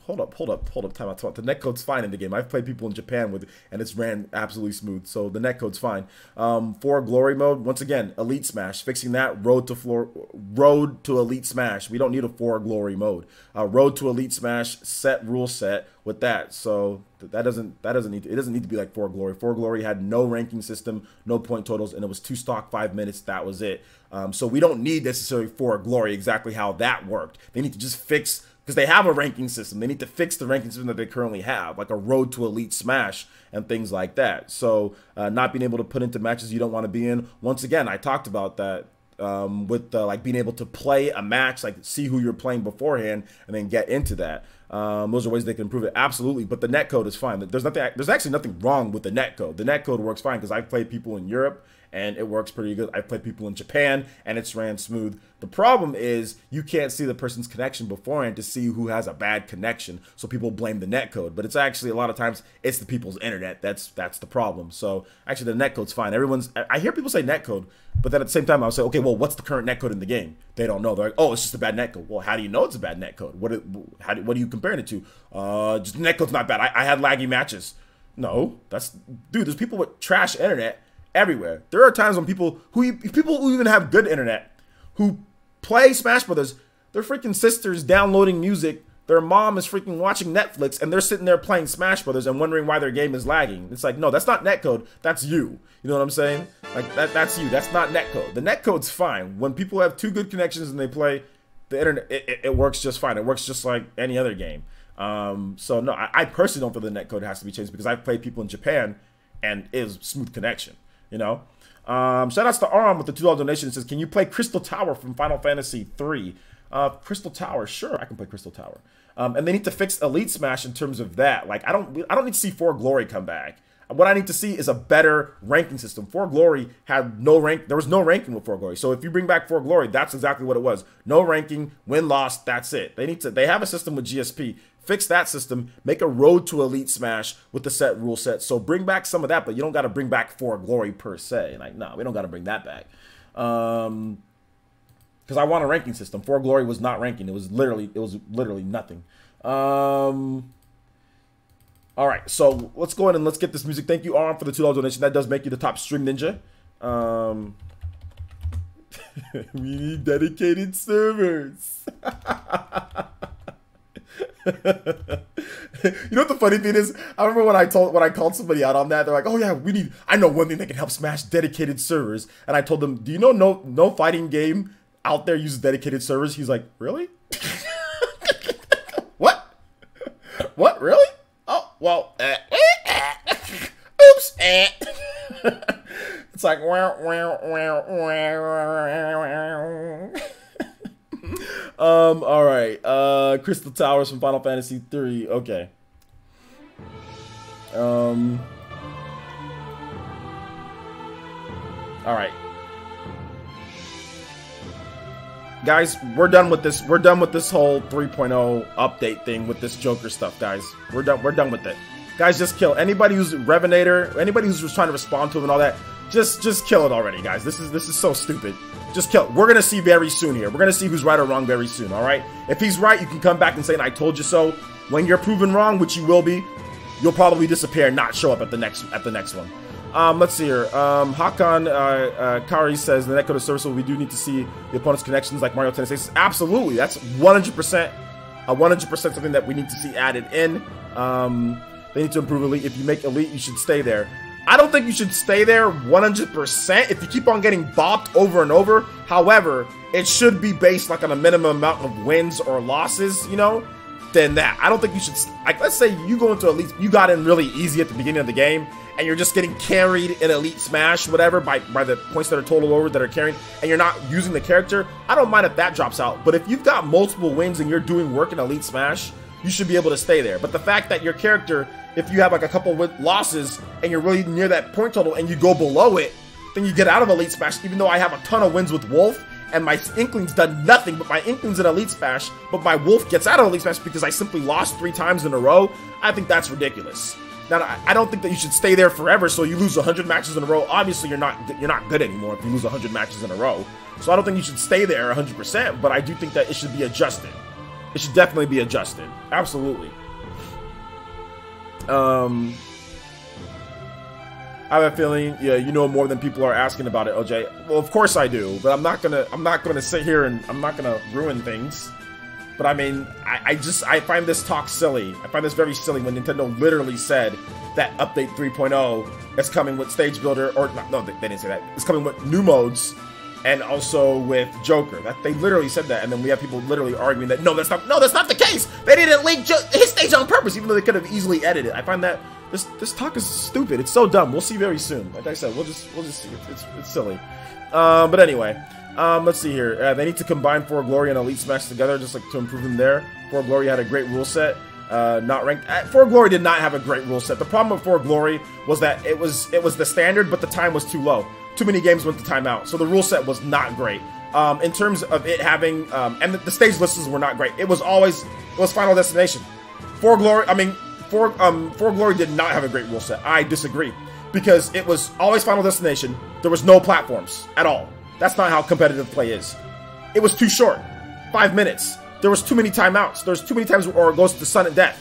Hold up, time out. The netcode's fine in the game. I've played people in Japan with it, and it's ran absolutely smooth, so the netcode's fine. For glory mode, once again, Elite Smash, fixing that, road to Elite Smash. We don't need a for glory mode. Road to Elite Smash rule set with that. So it doesn't need to be like for glory. For glory had no ranking system, no point totals, and it was 2 stock 5 minutes. That was it. So we don't need necessarily for glory exactly how that worked. They need to just fix. Because they have a ranking system. They need to fix the ranking system that they currently have, like a road to Elite Smash and things like that. So not being able to put into matches you don't want to be in. Once again, I talked about that with like being able to play a match, like see who you're playing beforehand and then get into that. Those are ways they can improve it. Absolutely. But the netcode is fine. There's actually nothing wrong with the netcode. The netcode works fine because I've played people in Europe and it works pretty good. I've played people in Japan and it's ran smooth. The problem is you can't see the person's connection beforehand to see who has a bad connection. So people blame the netcode, but it's actually a lot of times it's the people's internet. That's the problem. So actually the netcode's fine. I hear people say netcode, but then at the same time I'll say, okay, well, what's the current netcode in the game? They don't know. They're like, oh, it's just a bad netcode. Well, how do you know it's a bad netcode? What are you comparing it to? Just netcode's not bad. I had laggy matches. No, dude, there's people with trash internet everywhere. There are times when people who even have good internet who play Smash Brothers, their freaking sister's downloading music, their mom is freaking watching Netflix, and they're sitting there playing Smash Brothers and wondering why their game is lagging. It's like, no, that's not netcode. That's you. You know what I'm saying? Like that's you. That's not netcode. The netcode's fine. When people have 2 good connections and they play, the internet, it works just fine. It works just like any other game. So no, I personally don't feel the netcode has to be changed because I've played people in Japan and it is smooth connection. You know, shout outs to Aram with the $2 donation. It says, can you play Crystal Tower from Final Fantasy 3? Crystal Tower, sure, I can play Crystal Tower. And they need to fix Elite Smash in terms of that. Like, I don't need to see For Glory come back. What I need to see is a better ranking system. For Glory had no rank. There was no ranking with For Glory. So if you bring back For Glory, that's exactly what it was. No ranking, win, loss, that's it. They have a system with GSP. Fix that system. Make a road to Elite Smash with the set rule set. So bring back some of that, but you don't got to bring back For Glory per se. Like, no, we don't got to bring that back. Because I want a ranking system. For Glory was not ranking. It was literally nothing. All right, so let's go ahead and let's get this music. Thank you, Arm, for the $2 donation. That does make you the top stream ninja. We need dedicated servers. You know what the funny thing is? I remember when I called somebody out on that. They're like, "Oh yeah, I know one thing that can help Smash dedicated servers." And I told them, "Do you know no fighting game out there uses dedicated servers?" He's like, "Really? What? What? Really? Oh, well, oops." It's like, all right. Crystal Towers from Final Fantasy 3. Okay. All right. Guys, we're done with this. We're done with this whole 3.0 update thing with this Joker stuff, guys. We're done with it. Guys, just kill anybody who's Revenator, anybody who's just trying to respond to him and all that. Just kill it already, guys. This is so stupid. Just kill it. We're gonna see very soon here. We're gonna see who's right or wrong very soon. All right. If he's right, you can come back and say, "I told you so." When you're proven wrong, which you will be, you'll probably disappear and not show up at the next one. Let's see here. Hakan Kari says the netcode is serviceable. We do need to see the opponent's connections like Mario Tennis Aces. Absolutely, that's 100%, 100% something that we need to see added in. They need to improve Elite. If you make Elite, you should stay there. I don't think you should stay there 100% if you keep on getting bopped over and over. However, it should be based like on a minimum amount of wins or losses, you know, than that. I don't think you should, like, let's say you go into Elite, you got in really easy at the beginning of the game, and you're just getting carried in Elite Smash, whatever, by the points that are total over that are carrying, and you're not using the character. I don't mind if that drops out, but if you've got multiple wins and you're doing work in Elite Smash, you should be able to stay there. But the fact that your character, if you have like a couple losses and you're really near that point total and you go below it, then you get out of Elite Smash, even though I have a ton of wins with Wolf, and my Inkling's done nothing, but my Inkling's in Elite Smash, but my Wolf gets out of Elite Smash because I simply lost 3 times in a row. I think that's ridiculous. Now, I don't think that you should stay there forever, so you lose 100 matches in a row. Obviously, you're not good anymore if you lose 100 matches in a row. So I don't think you should stay there 100%, but I do think that it should be adjusted. It should definitely be adjusted. Absolutely. I have a feeling, yeah, you know more than people are asking about it, OJ. Well, of course I do, but I'm not gonna sit here and I'm not gonna ruin things. But I mean, I find this talk silly. I find this very silly when Nintendo literally said that update 3.0 is coming with Stage Builder, or no, they didn't say that. It's coming with new modes and also with Joker. That they literally said that, and then we have people literally arguing that no, that's not the case. They didn't link his stage on purpose, even though they could have easily edited. I find that this talk is stupid. It's so dumb. We'll see very soon. Like I said, we'll just see. It's silly. But anyway. Let's see here. They need to combine For Glory and Elite Smash together, just like to improve them there. For Glory had a great rule set, not ranked. For Glory did not have a great rule set. The problem with For Glory was that it was the standard, but the time was too low. Too many games went to timeout, so the rule set was not great. In terms of it having, and the stage lists were not great. It was Final Destination. For Glory, I mean, For Glory did not have a great rule set. I disagree, because it was always Final Destination. There was no platforms at all. That's not how competitive play is. It was too short. 5 minutes. There was too many timeouts. There's too many times where it goes to sudden death.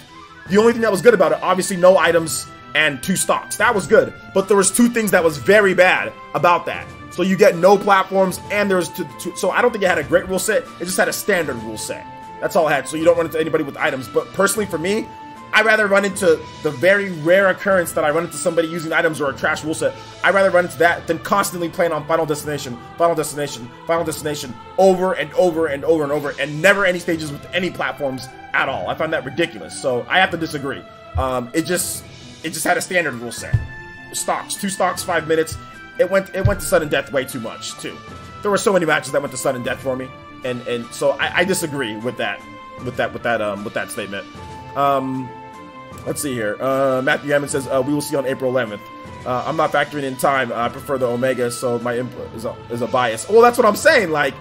The only thing that was good about it, obviously no items and 2 stocks. That was good. But there was 2 things that was very bad about that. So you get no platforms, and there's so I don't think it had a great rule set. It just had a standard rule set. That's all it had. So you don't run into anybody with items. But personally for me, I'd rather run into the very rare occurrence that I run into somebody using items or a trash rule set. I'd rather run into that than constantly playing on Final Destination, Final Destination, Final Destination over and over and over and over, and never any stages with any platforms at all. I find that ridiculous. So I have to disagree. It just had a standard rule set. Stocks, 2 stocks, 5 minutes. It went to sudden death way too much too. There were so many matches that went to sudden death for me, and so I disagree with that statement. Let's see here. Matthew Hammond says, we will see on April 11th. I'm not factoring in time. I prefer the Omega, so my input is a bias. Well, that's what I'm saying. Like,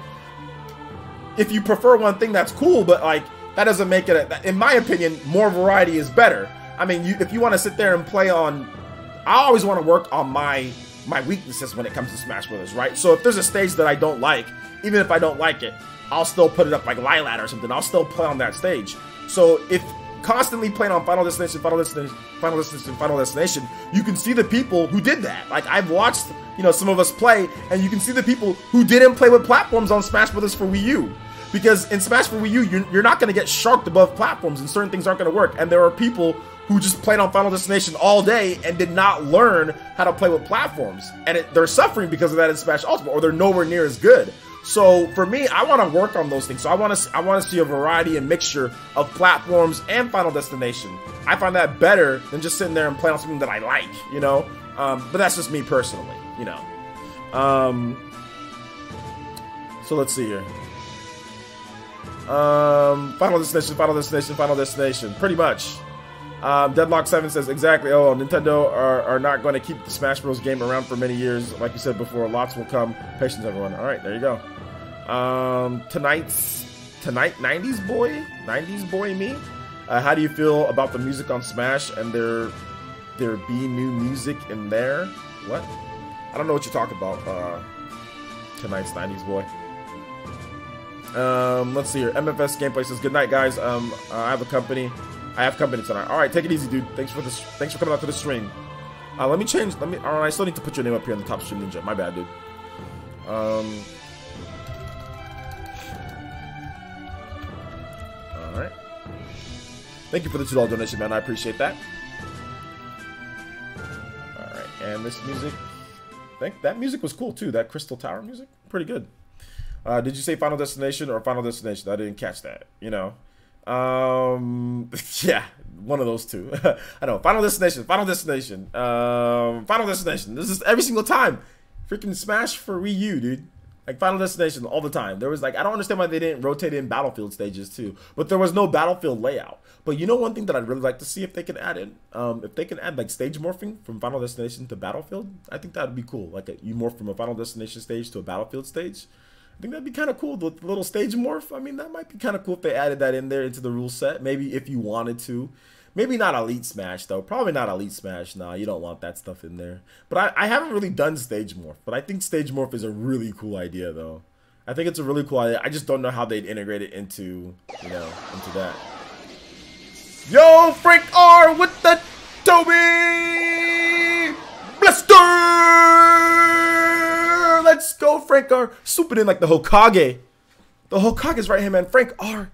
if you prefer one thing, that's cool, but, like, that doesn't make it, in my opinion, more variety is better. I mean, if you want to sit there and play on... I always want to work on my weaknesses when it comes to Smash Brothers, right? So if there's a stage that I don't like, even if I don't like it, I'll still put it up like Lilat or something. I'll still play on that stage. So if constantly playing on Final Destination, Final Destination, Final Destination, Final Destination, you can see the people who did that. Like, I've watched, you know, some of us play, and you can see the people who didn't play with platforms on Smash Brothers for Wii U. Because in Smash for Wii U, you're not going to get sharked above platforms, and certain things aren't going to work. And there are people who just played on Final Destination all day and did not learn how to play with platforms. And they're suffering because of that in Smash Ultimate, or they're nowhere near as good. So for me, I want to work on those things. So I want to see a variety and mixture of platforms and Final Destination. I find that better than just sitting there and playing on something that I like, you know. But that's just me personally, you know. So let's see here. Final Destination, Final Destination, Final Destination. Pretty much. Deadlock 7 says, exactly. Oh, Nintendo are not going to keep the Smash Bros. Game around for many years. Like you said before, lots will come. Patience, everyone. All right, there you go. Tonight, 90s boy me. How do you feel about the music on Smash and there be new music in there? What? I don't know what you're talking about, tonight's 90s boy. Let's see here. MFS gameplay says, good night, guys. I have company tonight. All right, take it easy, dude. Thanks for coming out to the stream. Let me change. All right, I still need to put your name up here on the top stream ninja. My bad, dude. All right. Thank you for the $2 donation, man. I appreciate that. All right, and this music. I think that music was cool too. That Crystal Tower music, pretty good. Did you say Final Destination or Final Destination? I didn't catch that. You know, yeah, one of those two. I know. Final Destination. Final Destination. Final Destination. This is every single time. Freaking Smash for Wii U, dude. Like Final Destination all the time. There was like, I don't understand why they didn't rotate in Battlefield stages too. But there was no Battlefield layout. But you know one thing that I'd really like to see if they can add in, if they can add like stage morphing from Final Destination to Battlefield, I think that would be cool. Like you morph from a Final Destination stage to a Battlefield stage. I think that'd be kind of cool. The little stage morph. I mean, that might be kind of cool if they added that in there into the rule set. Maybe if you wanted to. Maybe not Elite Smash, though. Probably not Elite Smash. Nah, you don't want that stuff in there. But I haven't really done Stage Morph. But I think Stage Morph is a really cool idea, though. I think it's a really cool idea. I just don't know how they'd integrate it into, you know, into that. Yo, Frank R with the Toby Blaster! Let's go, Frank R. Swoop it in like the Hokage. The Hokage's right here, man. Frank R.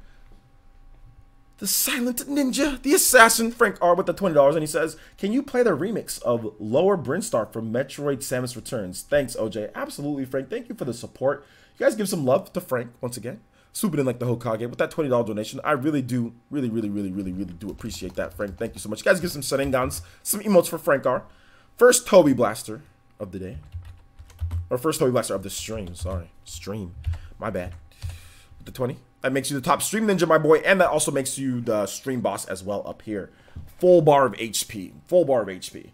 The silent ninja, the assassin, Frank R with the $20, and he says, can you play the remix of Lower Brinstar from Metroid Samus Returns? Thanks, OJ. Absolutely, Frank. Thank you for the support. You guys give some love to Frank once again. Swoop it in like the Hokage with that $20 donation. I really do, really do appreciate that, Frank. Thank you so much. You guys give some Sharingans, some emotes for Frank R. First Toby Blaster of the day. Or first Toby Blaster of the stream, sorry. Stream. My bad. With the 20. That makes you the top stream ninja, my boy, and that also makes you the stream boss as well up here. Full bar of HP. Full bar of HP.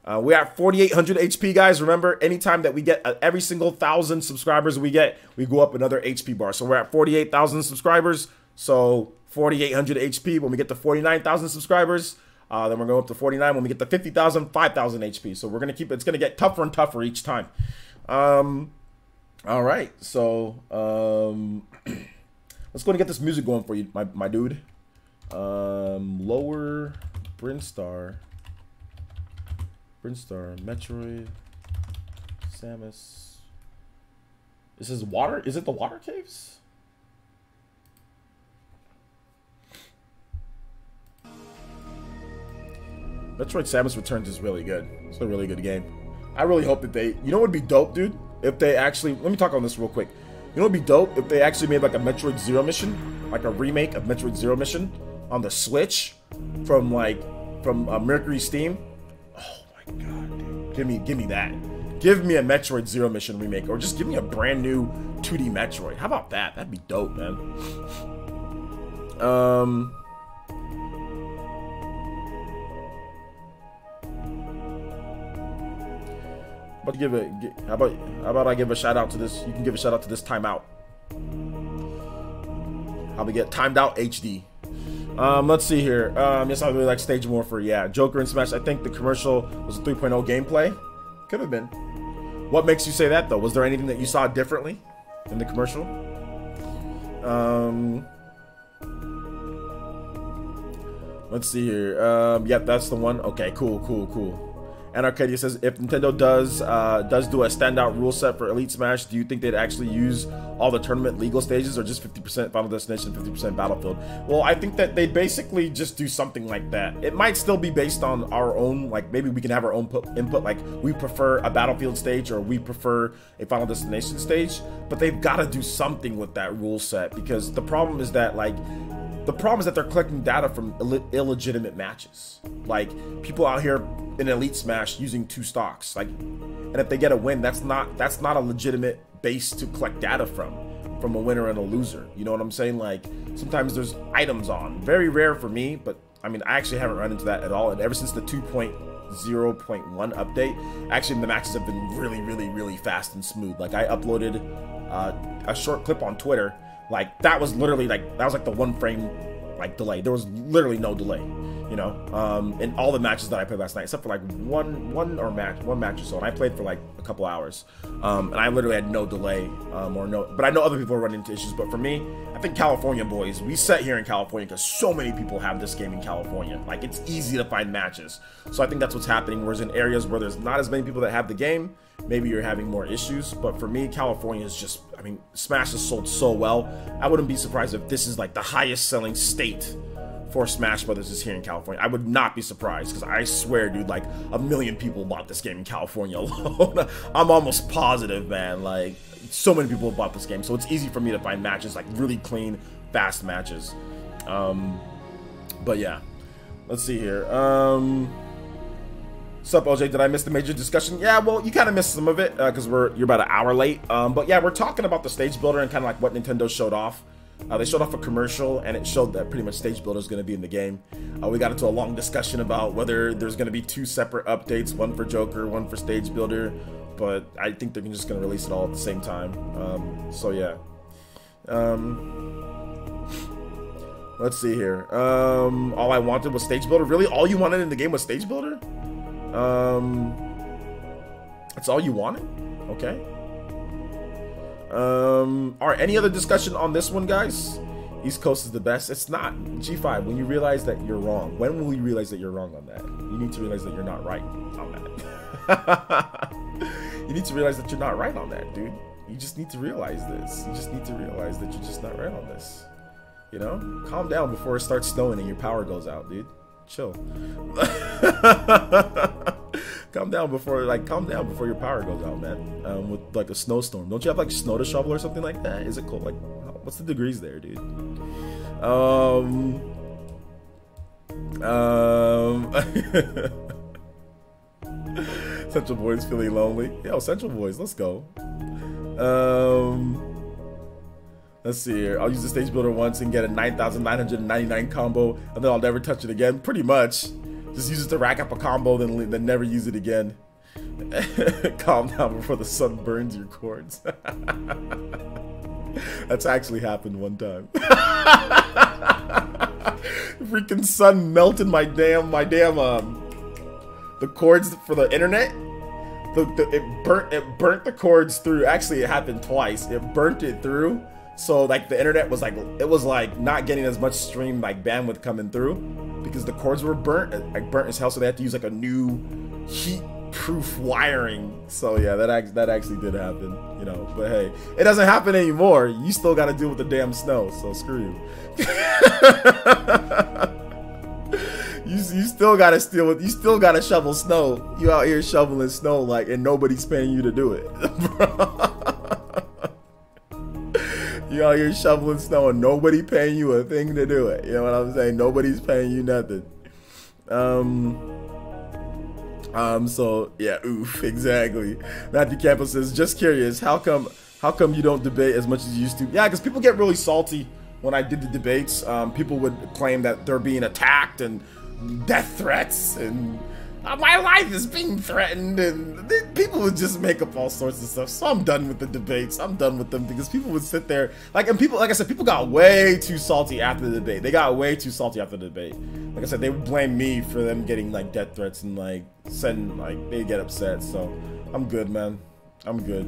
We're at 4,800 HP, guys. Remember, anytime that we get every single 1,000 subscribers we get, we go up another HP bar. So we're at 48,000 subscribers. So 4,800 HP. When we get to 49,000 subscribers, then we're going up to 49. When we get to 50,000, 5,000 HP. So we're gonna keep. It's gonna get tougher and tougher each time. All right. So. Let's go and get this music going for you, my dude. Lower Brinstar, Metroid, Samus. This is water. Is it the water caves? Metroid Samus Returns is really good. It's a really good game. I really hope that they. You know what would be dope, dude? If they actually. Let me talk on this real quick. You know what would be dope if they actually made like a Metroid Zero mission, like a remake of Metroid Zero mission on the Switch from Mercury Steam. Oh my god, dude. Give me that. Give me a Metroid Zero mission remake, or just give me a brand new 2D Metroid. How about that? That'd be dope, man. How about I give a shout out to this? You can give a shout out to this timeout. How we get timed out HD. Let's see here. Yes, I really like Stage Morpher. Yeah, Joker and Smash. I think the commercial was a 3.0 gameplay. Could have been. What makes you say that though? Was there anything that you saw differently in the commercial? Let's see here. Yep, that's the one. Okay, cool. And Arcadia says, if Nintendo does do a standout rule set for Elite Smash, do you think they'd actually use all the tournament legal stages, or just 50% Final Destination, 50% Battlefield? Well, I think that they'd basically just do something like that. It might still be based on our own, like maybe we can have our own input, like we prefer a Battlefield stage or we prefer a Final Destination stage, but they've got to do something with that rule set, because the problem is that they're collecting data from illegitimate matches. Like people out here in Elite Smash using 2 stocks. Like, and if they get a win, that's not a legitimate base to collect data from a winner and a loser. You know what I'm saying? Like sometimes there's items on. Very rare for me, but I mean I actually haven't run into that at all. And ever since the 2.0.1 update, actually the matches have been really fast and smooth. Like I uploaded a short clip on Twitter. Like that was literally like the 1 frame like delay. There was literally no delay. you know, in all the matches that I played last night, except for like one match or so, and I played for like a couple hours, and I literally had no delay, but I know other people are running into issues. But for me, I think California boys, we set here in California because so many people have this game in California. Like, it's easy to find matches, so I think that's what's happening. Whereas in areas where there's not as many people that have the game, maybe you're having more issues. But for me, California is just, I mean, Smash has sold so well. I wouldn't be surprised if this is like the highest selling state for Smash Brothers is here in California. I would not be surprised, because I swear, dude, like 1 million people bought this game in California alone. I'm almost positive, man. Like, so many people have bought this game, so it's easy for me to find matches, like really clean, fast matches. But yeah, let's see here. What's up, OJ? Did I miss the major discussion? Yeah, well, you kind of missed some of it because you're about an hour late. But yeah, we're talking about the stage builder and kind of like what Nintendo showed off. They showed off a commercial, and it showed that pretty much Stage Builder is going to be in the game. We got into a long discussion about whether there's going to be 2 separate updates, one for Joker, one for Stage Builder, but I think they're just going to release it all at the same time. So yeah. Let's see here. All I wanted was Stage Builder. Really? All you wanted in the game was Stage Builder? That's all you wanted? Okay. Alright, any other discussion on this one, guys? East Coast is the best. It's not. G5, when you realize that you're wrong, when will you realize that you're wrong on that? You need to realize that you're not right on that. You need to realize that you're not right on that, dude. You just need to realize this. You just need to realize that you're just not right on this. You know? Calm down before it starts snowing and your power goes out, dude. Chill. Calm down before your power goes out, man. With like a snowstorm. Don't you have like snow to shovel or something like that? Is it cold? Like, what's the degrees there, dude? Central Boys feeling lonely. Yo, Central Boys, let's go. Let's see here. I'll use the Stage Builder once and get a 9,999 combo, and then I'll never touch it again. Pretty much. Just use it to rack up a combo, then never use it again. Calm down before the sun burns your cords. That's actually happened one time. Freaking sun melted my damn the cords for the internet. It burnt the cords through. Actually, it happened twice. It burnt it through. So like the internet was like, it was like not getting as much stream like bandwidth coming through because the cords were burnt as hell. So they had to use like a new heat-proof wiring. So yeah, that actually did happen, you know. But hey, it doesn't happen anymore. You still got to deal with the damn snow. So screw you. You still got to you still got to shovel snow. You out here shoveling snow like, and nobody's paying you to do it. You out here shoveling snow and nobody paying you a thing to do it. You know what I'm saying? Nobody's paying you nothing. So yeah, oof, exactly. Matthew Campbell says, just curious, how come you don't debate as much as you used to? Yeah, because people get really salty when I did the debates. People would claim that they're being attacked and death threats and my life is being threatened, and people would just make up all sorts of stuff. So I'm done with the debates. I'm done with them because people would sit there like I said, people got way too salty after the debate. They got way too salty after the debate. Like I said, they would blame me for them getting like death threats and like they get upset. So I'm good, man. I'm good.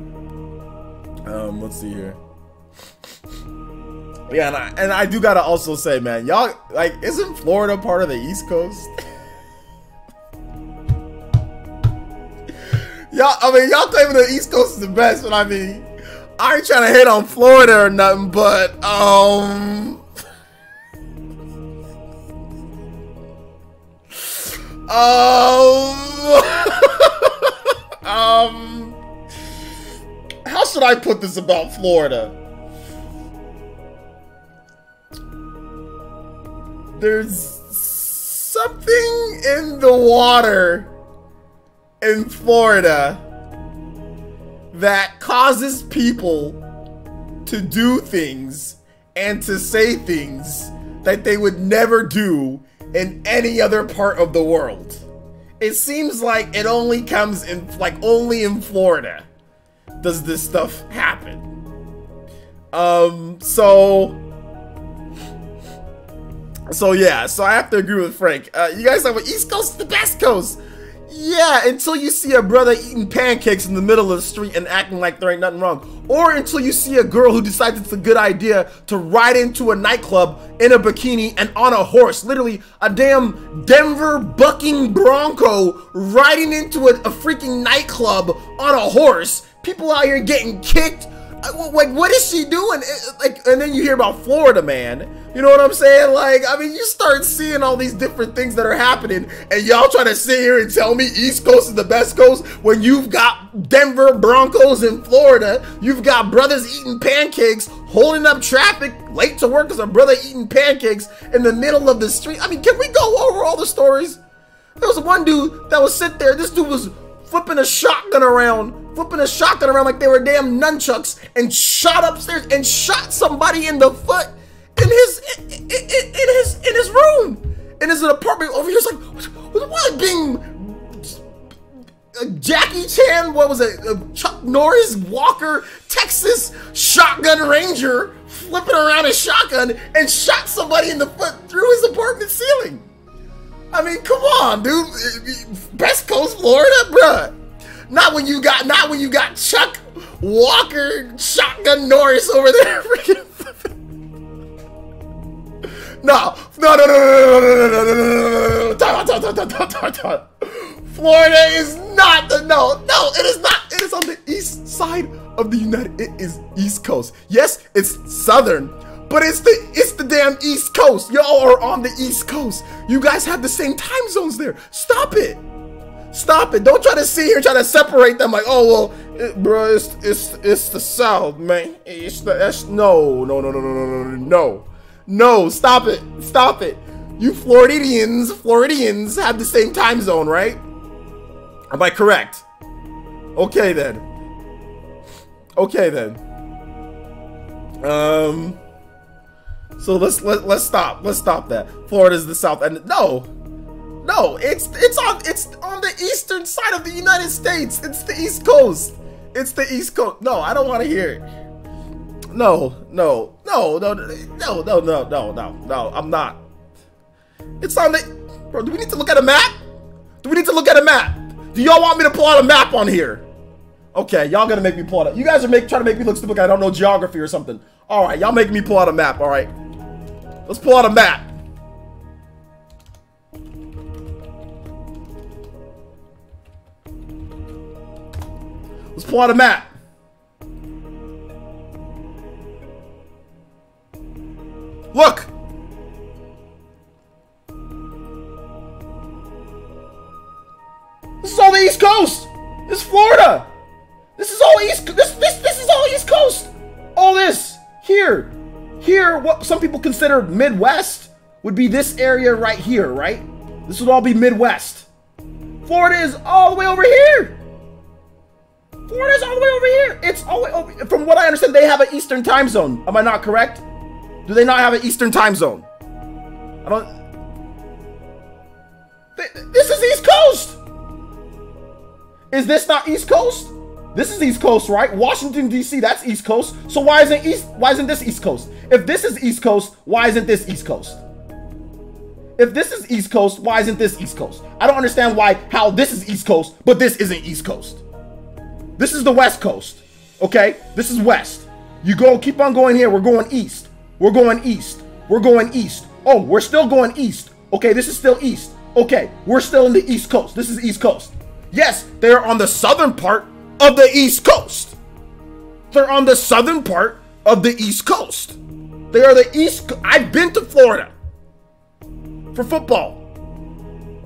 Let's see here. Yeah, and I do gotta also say, man, y'all, like, isn't Florida part of the East Coast? Y'all claiming the East Coast is the best, but I mean, I ain't trying to hate on Florida or nothing, but how should I put this about Florida? There's something in the water in Florida that causes people to do things and to say things that they would never do in any other part of the world. It seems like it only comes in, like, only in Florida does this stuff happen. So So yeah, so I have to agree with Frank. You guys have East Coast is the best coast. Yeah, until you see a brother eating pancakes in the middle of the street and acting like there ain't nothing wrong. Or until you see a girl who decides it's a good idea to ride into a nightclub in a bikini and on a horse. Literally, a damn Denver bucking bronco riding into a freaking nightclub on a horse. People out here getting kicked. Like, what is she doing? Like, and then you hear about Florida, man. You know what I'm saying? Like, I mean, you start seeing all these different things that are happening, and y'all trying to sit here and tell me East Coast is the best coast when you've got Denver Broncos in Florida. You've got brothers eating pancakes, holding up traffic, late to work because a brother eating pancakes in the middle of the street. I mean, can we go over all the stories? There was one dude that was sitting there. This dude was flipping a shotgun around like they were damn nunchucks, and shot upstairs and shot somebody in the foot in his room, in his apartment over here. It's like, what being Jackie Chan? What was it? Chuck Norris, Walker, Texas Shotgun Ranger, flipping around a shotgun and shot somebody in the foot through his apartment ceiling. I mean, come on, dude. Best Coast Florida, bruh. Not when you got Chuck Walker, Shotgun Norris over there. No. Florida is not the it is not. It is on the east side of the United. It is East Coast. Yes, it's southern, but it's the damn East Coast. Y'all are on the East Coast. You guys have the same time zones there. Stop it. Stop it. Don't try to sit here and try to separate them like, oh, well, bro, it's the South, man. No, stop it. Stop it. You Floridians have the same time zone, right? Am I correct? Okay then. So let's stop that. Florida's the South, and no, it's on the eastern side of the United States. It's the East Coast. It's the East Coast. No, I don't want to hear it. No, I'm not. It's on the, bro, do we need to look at a map? Do y'all want me to pull out a map on here? Okay, y'all gonna make me pull it out. You guys are trying to make me look stupid like I don't know geography or something. All right, y'all making me pull out a map, all right? Let's pull out a map. Let's pull out a map. Look! This is all the East Coast! This is Florida! This is all East, this is all East Coast! All this! Here, what some people consider Midwest would be this area right here, right? This would all be Midwest. Florida is all the way over here! Florida's all the way over here! It's all the way over, from what I understand, they have an Eastern time zone. Am I not correct? Do they not have an Eastern time zone? I don't... This is East Coast! Is this not East Coast? This is East Coast, right? Washington, D.C., that's East Coast. So why isn't this East Coast? If this is East Coast, why isn't this East Coast? If this is East Coast, why isn't this East Coast? I don't understand how this is East Coast, but this isn't East Coast. This is the West Coast, okay? This is West. You keep on going here. We're going East. We're going East. We're going East. Oh, we're still going East. Okay, this is still East. Okay, we're still in the East Coast. This is East Coast. Yes, they're on the southern part of the East Coast. They're on the southern part of the East Coast. They are the East. I've been to Florida for football.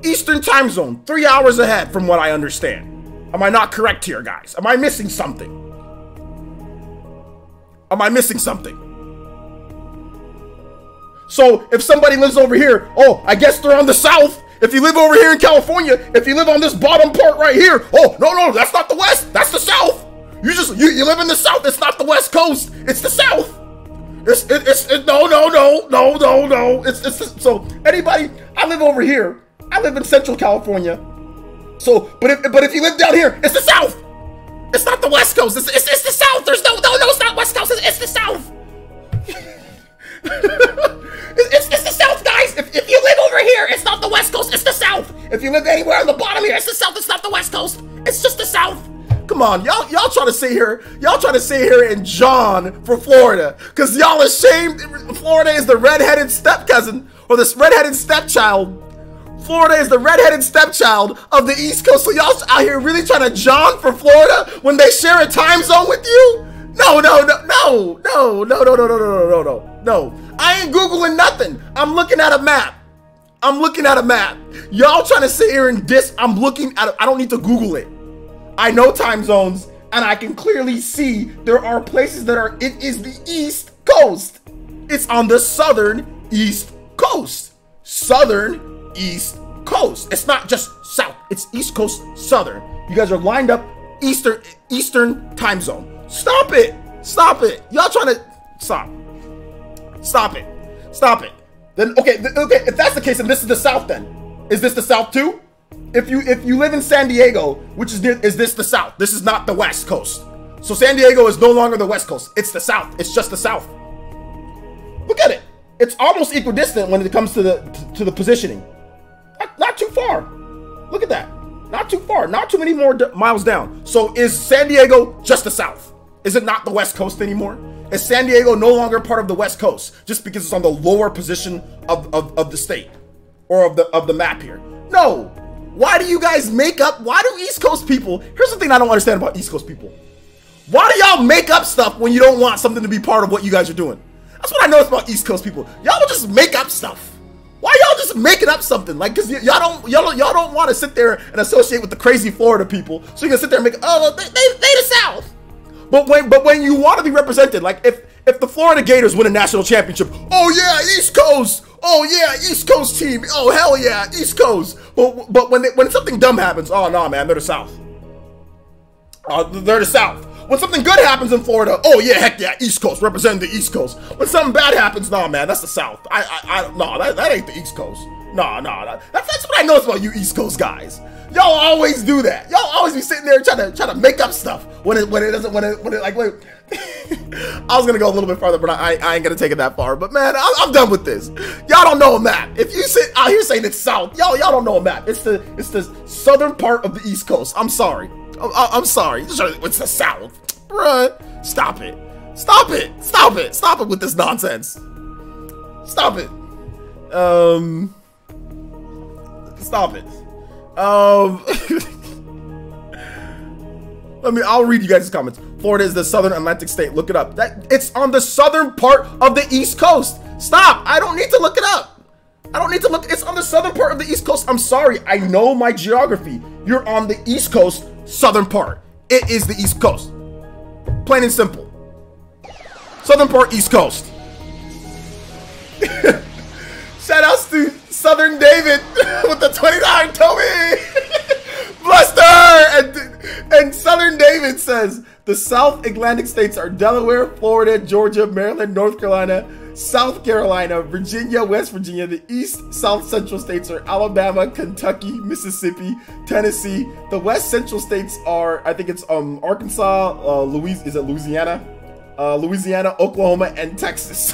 Eastern time zone, 3 hours ahead from what I understand. Am I not correct here, guys? Am I missing something? Am I missing something? So if somebody lives over here, oh, I guess they're on the South. If you live over here in California, if you live on this bottom part right here, oh, no, that's not the West, that's the South. You live in the South, it's not the West Coast, it's the South. No. So anybody, I live over here, I live in Central California. So, but if you live down here, it's the South. It's not the West Coast, it's the South. There's no, it's not West Coast, it's the South. It's the South, guys. If you live anywhere on the bottom here, it's the South. It's not the West Coast. It's just the South. Come on, y'all try to sit here. Y'all try to sit here and John for Florida, cause y'all ashamed. Florida is the redheaded step cousin or this redheaded stepchild. Florida is the redheaded stepchild of the East Coast. So y'all out here really trying to John for Florida when they share a time zone with you? No. I ain't Googling nothing. I'm looking at a map. Y'all trying to sit here and diss. I'm looking at it. I don't need to Google it. I know time zones, and I can clearly see there are places that are, it is the East Coast. It's on the southern East Coast. Southern East Coast. It's not just South. It's East Coast, Southern. You guys are lined up Eastern time zone. Stop it. Y'all trying to, stop it. Then, okay, if that's the case, then this is the South then. Is this the South too? If you live in San Diego, which is this the South? This is not the West Coast. So San Diego is no longer the West Coast. It's the South. It's just the South. Look at it. It's almost equidistant when it comes to the positioning. Not too far. Look at that. Not too far. Not too many more miles down. So is San Diego just the South? Is it not the West Coast anymore? Is San Diego no longer part of the West Coast just because it's on the lower position of the state or of the map here? No. Why do you guys make up? Why do East Coast people? Here's the thing I don't understand about East Coast people. Why do y'all make up stuff when you don't want something to be part of what you guys are doing? That's what I notice about East Coast people. Y'all will just make up stuff. Why y'all just making up something? Like, cause y'all don't want to sit there and associate with the crazy Florida people. So you can sit there and make, oh, they the South. But when you want to be represented, like if the Florida Gators win a national championship, oh yeah, East Coast. Oh yeah, East Coast team. Oh hell yeah, East Coast. But when something dumb happens, oh no man, they're the South. They're the South. When something good happens in Florida, oh yeah, heck yeah, East Coast, representing the East Coast. When something bad happens, nah man, that's the South. No, that ain't the East Coast. No, that's what I notice about you East Coast guys. Y'all always do that. Y'all always be sitting there trying to make up stuff when it like wait. I was gonna go a little bit farther, but I ain't gonna take it that far. But man, I'm done with this. Y'all don't know a map. If you sit out here saying it's South, y'all don't know a map. It's the southern part of the East Coast. I'm sorry. I'm sorry. It's the South, bruh. Stop it with this nonsense. Stop it. Stop it. I'll read you guys' comments. Florida is the southern Atlantic state. Look it up. It's on the southern part of the East Coast. Stop. I don't need to look it up. It's on the southern part of the East Coast. I'm sorry. I know my geography. You're on the East Coast, southern part. It is the East Coast. Plain and simple. Southern part, East Coast. Shout outs to Southern David with the 29, Toby. Bluster! And Southern David says, the South Atlantic states are Delaware, Florida, Georgia, Maryland, North Carolina, South Carolina, Virginia, West Virginia. The East South Central states are Alabama, Kentucky, Mississippi, Tennessee. The West Central states are, I think it's Arkansas, Louisiana, Oklahoma, and Texas.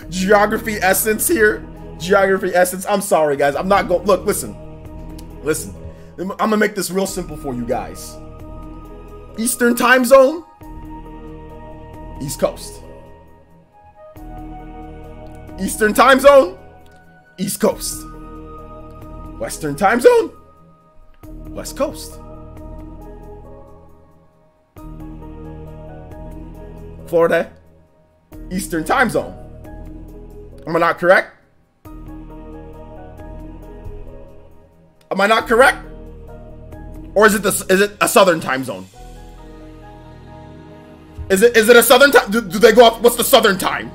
Geography essence here. Geography essence. I'm sorry, guys. I'm not going. Look, listen. I'm gonna make this real simple for you guys. Eastern time zone, East Coast. Eastern time zone, East Coast. Western time zone, West Coast. Florida, Eastern time zone. Am I not correct? Am I not correct? Or is it a southern time zone? Is it a southern time? Do they go up? What's the southern time?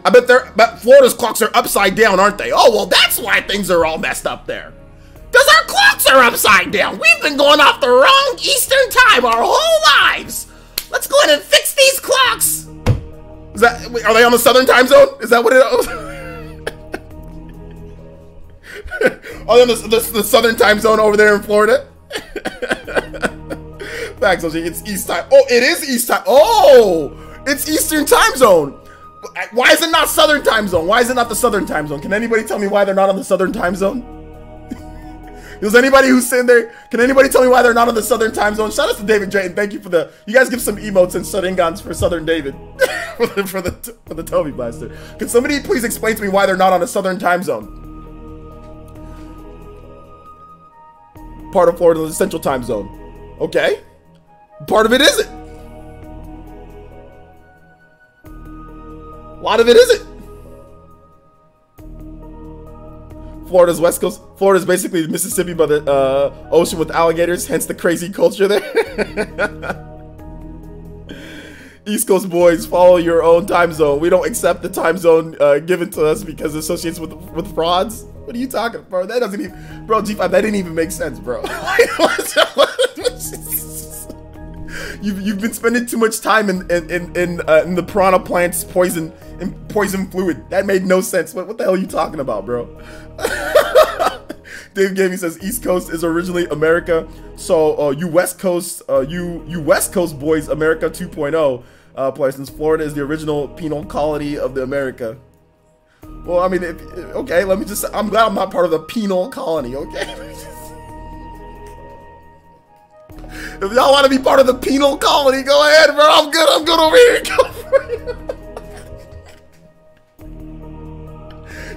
I bet Florida's clocks are upside down, aren't they? Oh well, that's why things are all messed up there. Because our clocks are upside down. We've been going off the wrong Eastern time our whole lives. Let's go ahead and fix these clocks. Are they on the southern time zone? Is that what it is? Are they on the southern time zone over there in Florida? Facts, it's East time. Oh, it is East time. Oh, it's Eastern time zone. Why is it not Southern time zone? Why is it not the Southern time zone? Can anybody tell me why they're not on the Southern time zone? Does anybody who's sitting there, can anybody tell me why they're not on the Southern time zone? Shout out to David Drayton. Thank you for the, you guys give some emotes and Sharingans for Southern David. for the Toby Blaster. Can somebody please explain to me why they're not on the Southern time zone? Part of Florida is the Central time zone. Okay. Part of it isn't. A lot of it isn't. Florida's West Coast. Florida's basically Mississippi by the ocean with alligators, hence the crazy culture there. East Coast boys, follow your own time zone. We don't accept the time zone given to us because it associates with frauds. What are you talking about, bro? That doesn't even, bro, G5, that didn't even make sense, bro. You've been spending too much time in the piranha plant's poison fluid. That made no sense. What the hell are you talking about, bro? Dave Gaming says East Coast is originally America, so you West Coast, you West Coast boys, America 2.0 players, since Florida is the original penal colony of the America. Well, I mean, okay, let me just say, I'm glad I'm not part of the penal colony, okay? If y'all want to be part of the penal colony, go ahead, bro. I'm good over here. Go for it.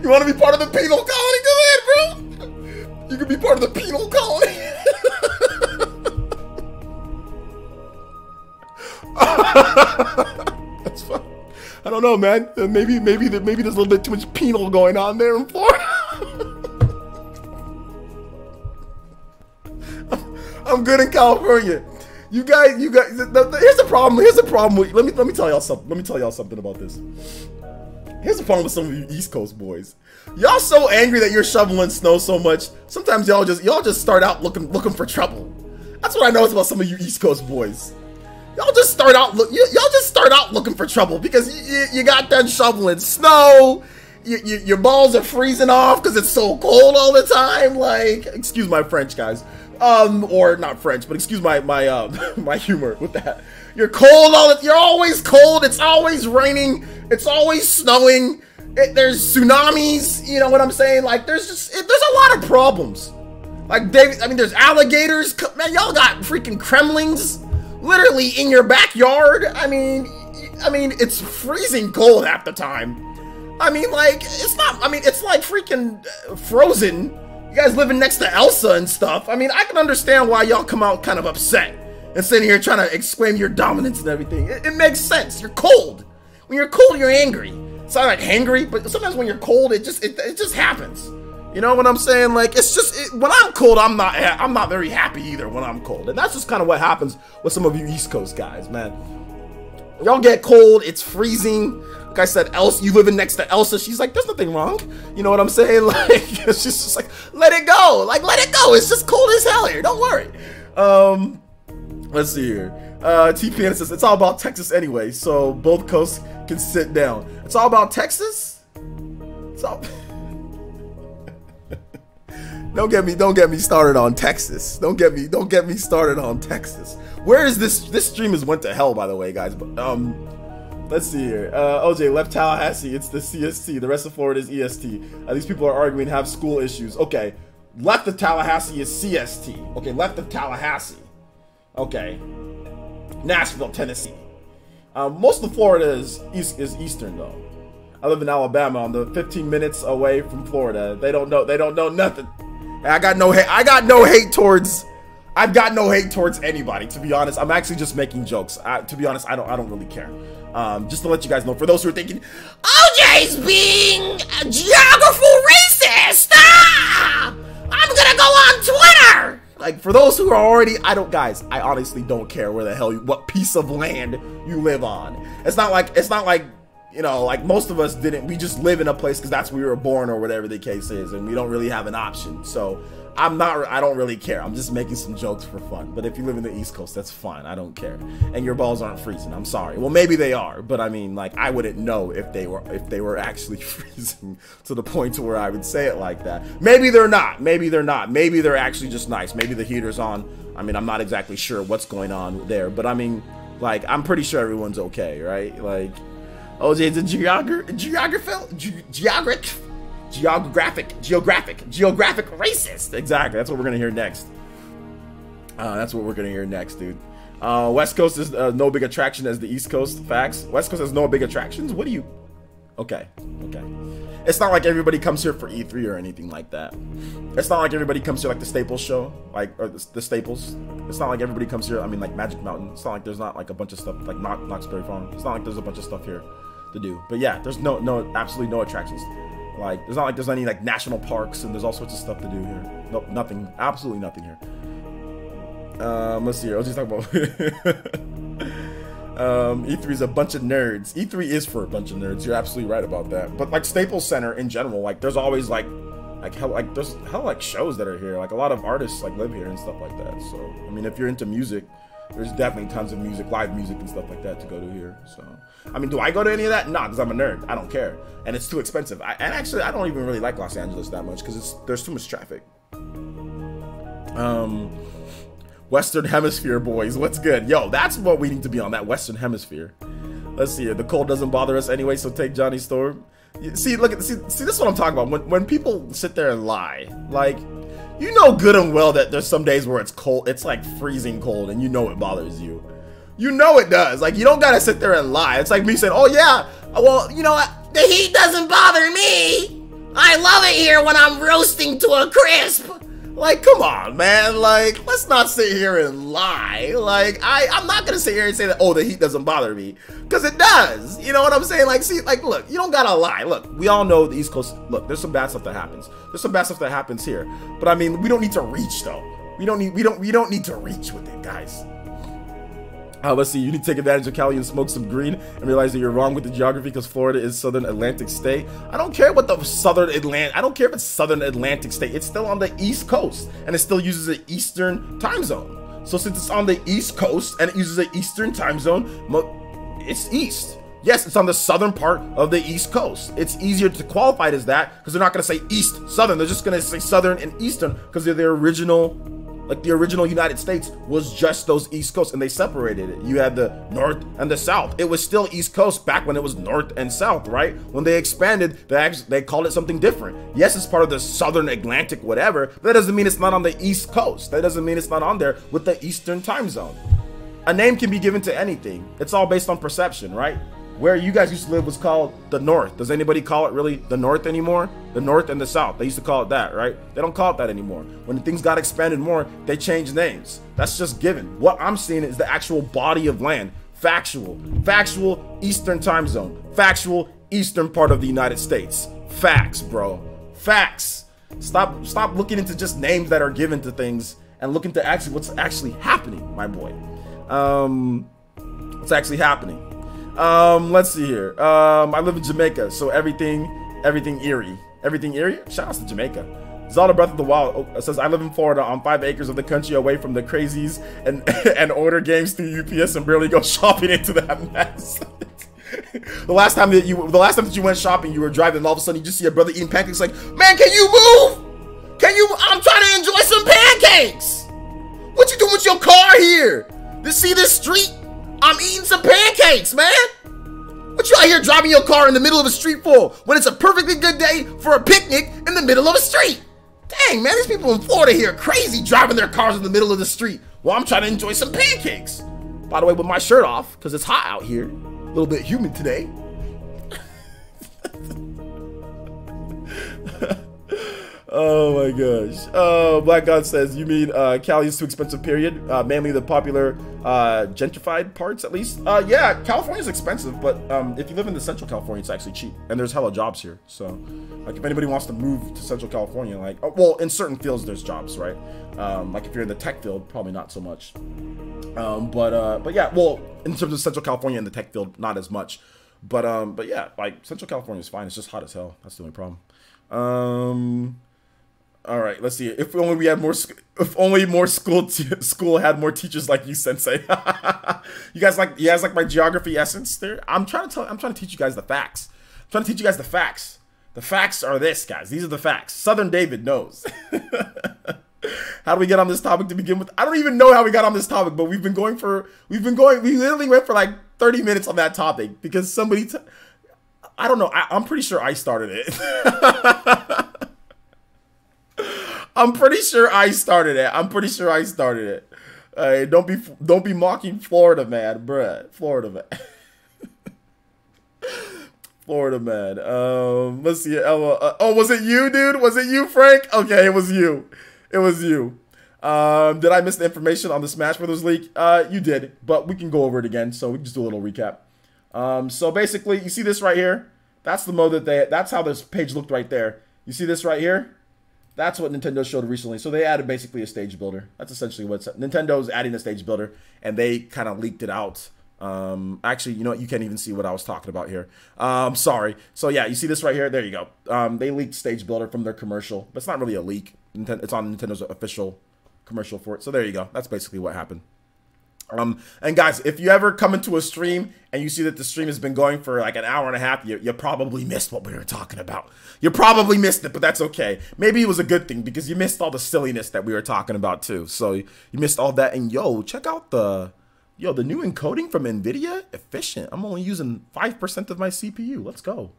You want to be part of the penal colony? Go ahead, bro. You can be part of the penal colony. That's fine. I don't know, man. Maybe there's a little bit too much penal going on there in Florida. I'm good in California. You guys. Here's the problem. Here's the problem. Let me tell y'all something. Let me tell y'all something about this. Here's the problem with some of you East Coast boys. Y'all so angry that you're shoveling snow so much. Sometimes y'all just start out looking for trouble. That's what I notice about some of you East Coast boys. Y'all just start out looking for trouble because you got done shoveling snow. Your balls are freezing off because it's so cold all the time. Like, excuse my French, guys. Or not French, but excuse my my humor with that. You're cold you're always cold. It's always raining. It's always snowing. There's tsunamis. You know what I'm saying? Like, there's a lot of problems. Like, David, I mean, there's alligators. Man, y'all got freaking Kremlings literally in your backyard. I mean, it's freezing cold half the time. I mean, like, it's not. I mean, it's like freaking Frozen. You guys living next to Elsa and stuff. I mean, I can understand why y'all come out kind of upset and sitting here trying to exclaim your dominance and everything. It makes sense. You're cold. When you're cold, you're angry. It's not like hangry, but sometimes when you're cold, it just happens. You know what I'm saying? Like, it's just when I'm cold, I'm not very happy either when I'm cold, and that's just kind of what happens with some of you East Coast guys, man. Y'all get cold. It's freezing. Like I said, Elsa, you living next to Elsa. She's like, there's nothing wrong. You know what I'm saying? Like, it's just like, let it go. Like, let it go. It's just cold as hell here. Don't worry. Let's see here. TPN says, it's all about Texas anyway, so both coasts can sit down. It's all about Texas? It's all... Don't get me started on Texas. Don't get me started on Texas. Where is this stream went to hell, by the way, guys. But let's see here. OJ left Tallahassee. It's the CST. The rest of Florida is EST. These people are arguing, have school issues. Okay, left of Tallahassee is CST. Okay, left of Tallahassee. Okay, Nashville, Tennessee. Most of Florida is Eastern though. I live in Alabama. I'm the 15 minutes away from Florida. They don't know nothing. I've got no hate towards anybody, to be honest. I'm actually just making jokes. To be honest, I don't really care. Just to let you guys know, for those who are thinking, OJ's being a geographical racist. I'm gonna go on Twitter. Like, for those who are already, guys, I honestly don't care where the hell what piece of land you live on. It's not like, you know, like most of us we just live in a place because that's where we were born or whatever the case is, and we don't really have an option. So I don't really care. I'm just making some jokes for fun. But if you live in the East Coast, that's fine. I don't care. And your balls aren't freezing. I'm sorry. Well, maybe they are, but I mean, like, I wouldn't know if they were actually freezing to the point to where I would say it like that. Maybe they're not. Maybe they're not. Maybe they're actually just nice. Maybe the heater's on. I mean, I'm not exactly sure what's going on there, but I mean, like, I'm pretty sure everyone's okay, right? Like, OJ's a geographic racist. Exactly. That's what we're gonna hear next. That's what we're gonna hear next, dude. West Coast is no big attraction as the East Coast. Facts. West Coast has no big attractions. What do you? Okay. Okay. It's not like everybody comes here for E3 or anything like that. It's not like everybody comes here like the Staples show, like or the Staples. It's not like everybody comes here. I mean, like Magic Mountain. It's not like there's not like a bunch of stuff like Knoxbury Farm. It's not like there's a bunch of stuff here to do. But yeah, there's absolutely no attractions. Like there's not like there's any like national parks and there's all sorts of stuff to do here. Nope, nothing. Absolutely nothing here. Let's see here. I was just talking about. E3 is a bunch of nerds. E3 is for a bunch of nerds. You're absolutely right about that. But like Staples Center in general, like there's always there's hell like shows that are here. Like a lot of artists like live here and stuff like that. So I mean, if you're into music, there's definitely tons of music, live music and stuff like that to go to here. So I mean, do I go to any of that? Nah, because I'm a nerd. I don't care, and it's too expensive. And actually, I don't even really like Los Angeles that much because there's too much traffic. Western Hemisphere boys, what's good? Yo, that's what we need to be on, that Western Hemisphere. Let's see here. The cold doesn't bother us anyway, so take Johnny Storm. See, look, see, this is what I'm talking about. When people sit there and lie, like, you know good and well that there's some days where it's cold, it's like freezing cold, and you know it bothers you. You know it does. Like, you don't gotta sit there and lie. It's like me saying, oh yeah, well, you know what? The heat doesn't bother me. I love it here when I'm roasting to a crisp. Like, come on, man. Like, let's not sit here and lie. Like, I'm not gonna sit here and say that, oh, the heat doesn't bother me. Because it does. You know what I'm saying? Like, see, like, look, you don't gotta lie. Look, we all know the East Coast, look, there's some bad stuff that happens. There's some bad stuff that happens here. But I mean, we don't need to reach, though. We don't need to reach with it, guys. Let's see, you need to take advantage of Cali and smoke some green and realize that you're wrong with the geography because Florida is Southern Atlantic state. I don't care what the I don't care if it's Southern Atlantic state. It's still on the East Coast and it still uses an Eastern time zone. So since it's on the East Coast and it uses an Eastern time zone, it's East. Yes, it's on the southern part of the East Coast. It's easier to qualify it as that because they're not going to say East Southern. They're just going to say Southern and Eastern because they're the original. Like the original United States was just those East Coast and they separated it. You had the North and the South. It was still East Coast back when it was North and South, right? When they expanded, they called it something different. Yes, it's part of the Southern Atlantic, whatever, but that doesn't mean it's not on the East Coast. That doesn't mean it's not on there with the Eastern time zone. A name can be given to anything. It's all based on perception, right? Where you guys used to live was called the North. Does anybody call it really the North anymore? The North and the South. They used to call it that, right? They don't call it that anymore. When things got expanded more, they changed names. That's just given. What I'm seeing is the actual body of land. Factual Eastern time zone. Factual Eastern part of the United States. Facts, bro. Facts. Stop looking into just names that are given to things and look into actually what's actually happening, my boy. What's actually happening. Let's see here. I live in Jamaica, so everything eerie. Everything eerie? Shout out to Jamaica. Zelda Breath of the Wild says, I live in Florida on 5 acres of the country away from the crazies and order games through UPS and barely go shopping into that mess. The last time that you went shopping, you were driving and all of a sudden you just see a brother eating pancakes like, man, can you move? I'm trying to enjoy some pancakes. What you doing with your car here? See this street? I'm eating some pancakes, man. What you out here driving your car in the middle of a street for when it's a perfectly good day for a picnic in the middle of a street? Dang, man, these people in Florida here are crazy driving their cars in the middle of the street while I'm trying to enjoy some pancakes. By the way, with my shirt off, because it's hot out here. A little bit humid today. Oh my gosh. Black God says, you mean Cali is too expensive, period? Mainly the popular gentrified parts, at least? Yeah, California's expensive, but if you live in the Central California, it's actually cheap. And there's hella jobs here. So, like, if anybody wants to move to Central California, like, well, in certain fields, there's jobs, right? Like, if you're in the tech field, probably not so much. But yeah, well, in terms of Central California and the tech field, not as much. But yeah, like, Central California is fine. It's just hot as hell. That's the only problem. All right, let's see. If only we had more. If only more school had more teachers like you, Sensei. You guys like my geography essence there? I'm trying to teach you guys the facts. I'm trying to teach you guys the facts. The facts are this, guys. These are the facts. Southern David knows. How do we get on this topic to begin with? I don't even know how we got on this topic, but we literally went for like 30 minutes on that topic because somebody I don't know. I'm pretty sure I started it. I'm pretty sure I started it. Don't be mocking Florida man, bruh. Florida man. Florida man. Let's see. Oh, was it you, dude? Was it you, Frank? Okay, it was you. It was you. Did I miss the information on the Smash Brothers leak? You did, but we can go over it again. So we can just do a little recap. So basically, you see this right here? That's the mode that's how this page looked right there. You see this right here? That's what Nintendo showed recently. So they added basically a stage builder. That's essentially what's Nintendo's adding a stage builder, and they kind of leaked it out. Actually, you know what? You can't even see what I was talking about here. Sorry. So yeah, you see this right here? There you go. They leaked stage builder from their commercial, but it's not really a leak. It's on Nintendo's official commercial for it. So there you go. That's basically what happened. And guys, if you ever come into a stream and you see that the stream has been going for like an hour and a half, you probably missed what we were talking about. You probably missed it, but that's okay. Maybe it was a good thing because you missed all the silliness that we were talking about too. So you missed all that. And yo, check out the new encoding from NVIDIA. Efficient. I'm only using 5% of my CPU. Let's go.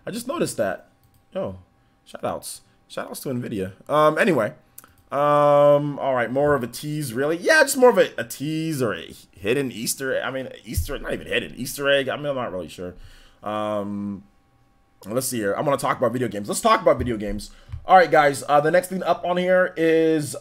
I just noticed that. Yo, shout outs to NVIDIA. Anyway. All right, more of a tease, really? Yeah, just more of a tease or a hidden Easter egg. I mean, not even hidden, Easter egg. I mean, I'm not really sure. Let's see here. I want to talk about video games. Let's talk about video games. All right, guys, the next thing up on here is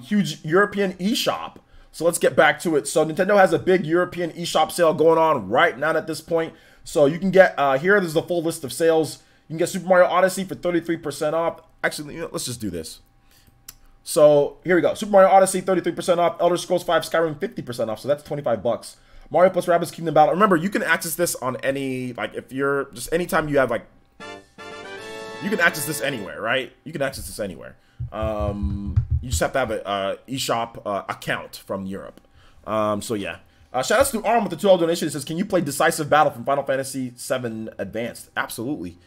huge European eShop. So let's get back to it. So Nintendo has a big European eShop sale going on right now at this point. So you can get, there's the full list of sales. You can get Super Mario Odyssey for 33% off. Actually, let's just do this. So here we go. Super Mario Odyssey, 33% off. Elder Scrolls 5 Skyrim, 50% off. So that's 25 bucks. Mario plus Rabbids Kingdom Battle. Remember, you can access this on any, like, if you're just anytime you have, like, you can access this anywhere, right? You can access this anywhere. You just have to have a eShop account from Europe. So yeah. Shout outs to Arm with the $2 donation. It says, can you play Decisive Battle from Final Fantasy VII Advanced? Absolutely.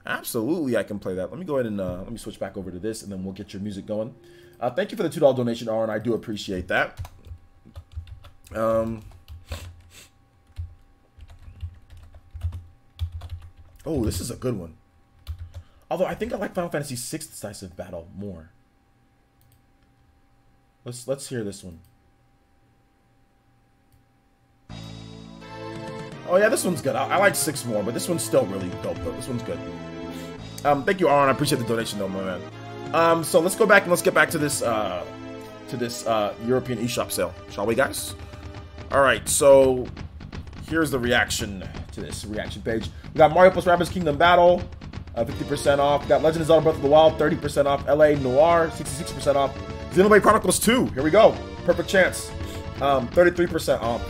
Absolutely, I can play that. Let me go ahead and let me switch back over to this, and then we'll get your music going. Thank you for the $2 donation, Aaron. I do appreciate that. Oh, this is a good one. Although I think I like Final Fantasy VI Decisive Battle more. Let's hear this one. Oh yeah, this one's good. I like 6 more, but this one's still really dope though. This one's good. Thank you, Aaron. I appreciate the donation though, my man. So let's go back and let's get back to this European eShop sale, shall we, guys? All right, so here's the reaction to this reaction page. We got Mario plus Rabbids Kingdom Battle, 50% off. We got Legend of Zelda Breath of the Wild, 30% off. LA Noir, 66% off. Xenoblade Chronicles 2, here we go. Perfect Chance, 33% off.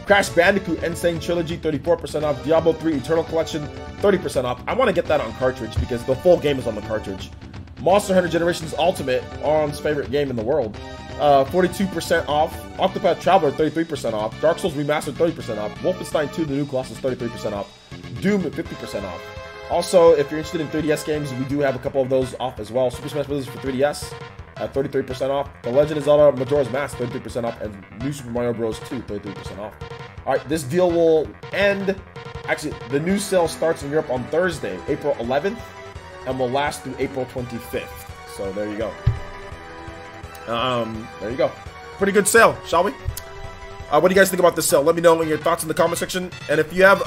Crash Bandicoot Insane Trilogy, 34% off. Diablo 3 Eternal Collection, 30% off. I want to get that on cartridge because the full game is on the cartridge. Monster Hunter Generations Ultimate, Arm's favorite game in the world, 42% off. Octopath Traveler, 33% off. Dark Souls Remastered, 30% off. Wolfenstein 2, The New Colossus, 33% off. Doom, 50% off. Also, if you're interested in 3DS games, we do have a couple of those off as well. Super Smash Bros. For 3DS, 33% off. The Legend of Zelda Majora's Mask, 33% off. And New Super Mario Bros. 2, 33% off. Alright, this deal will end. Actually, the new sale starts in Europe on Thursday, April 11th. And will last through April 25th. So there you go. There you go. Pretty good sale, shall we? What do you guys think about this sale? Let me know in your thoughts in the comment section. And if you have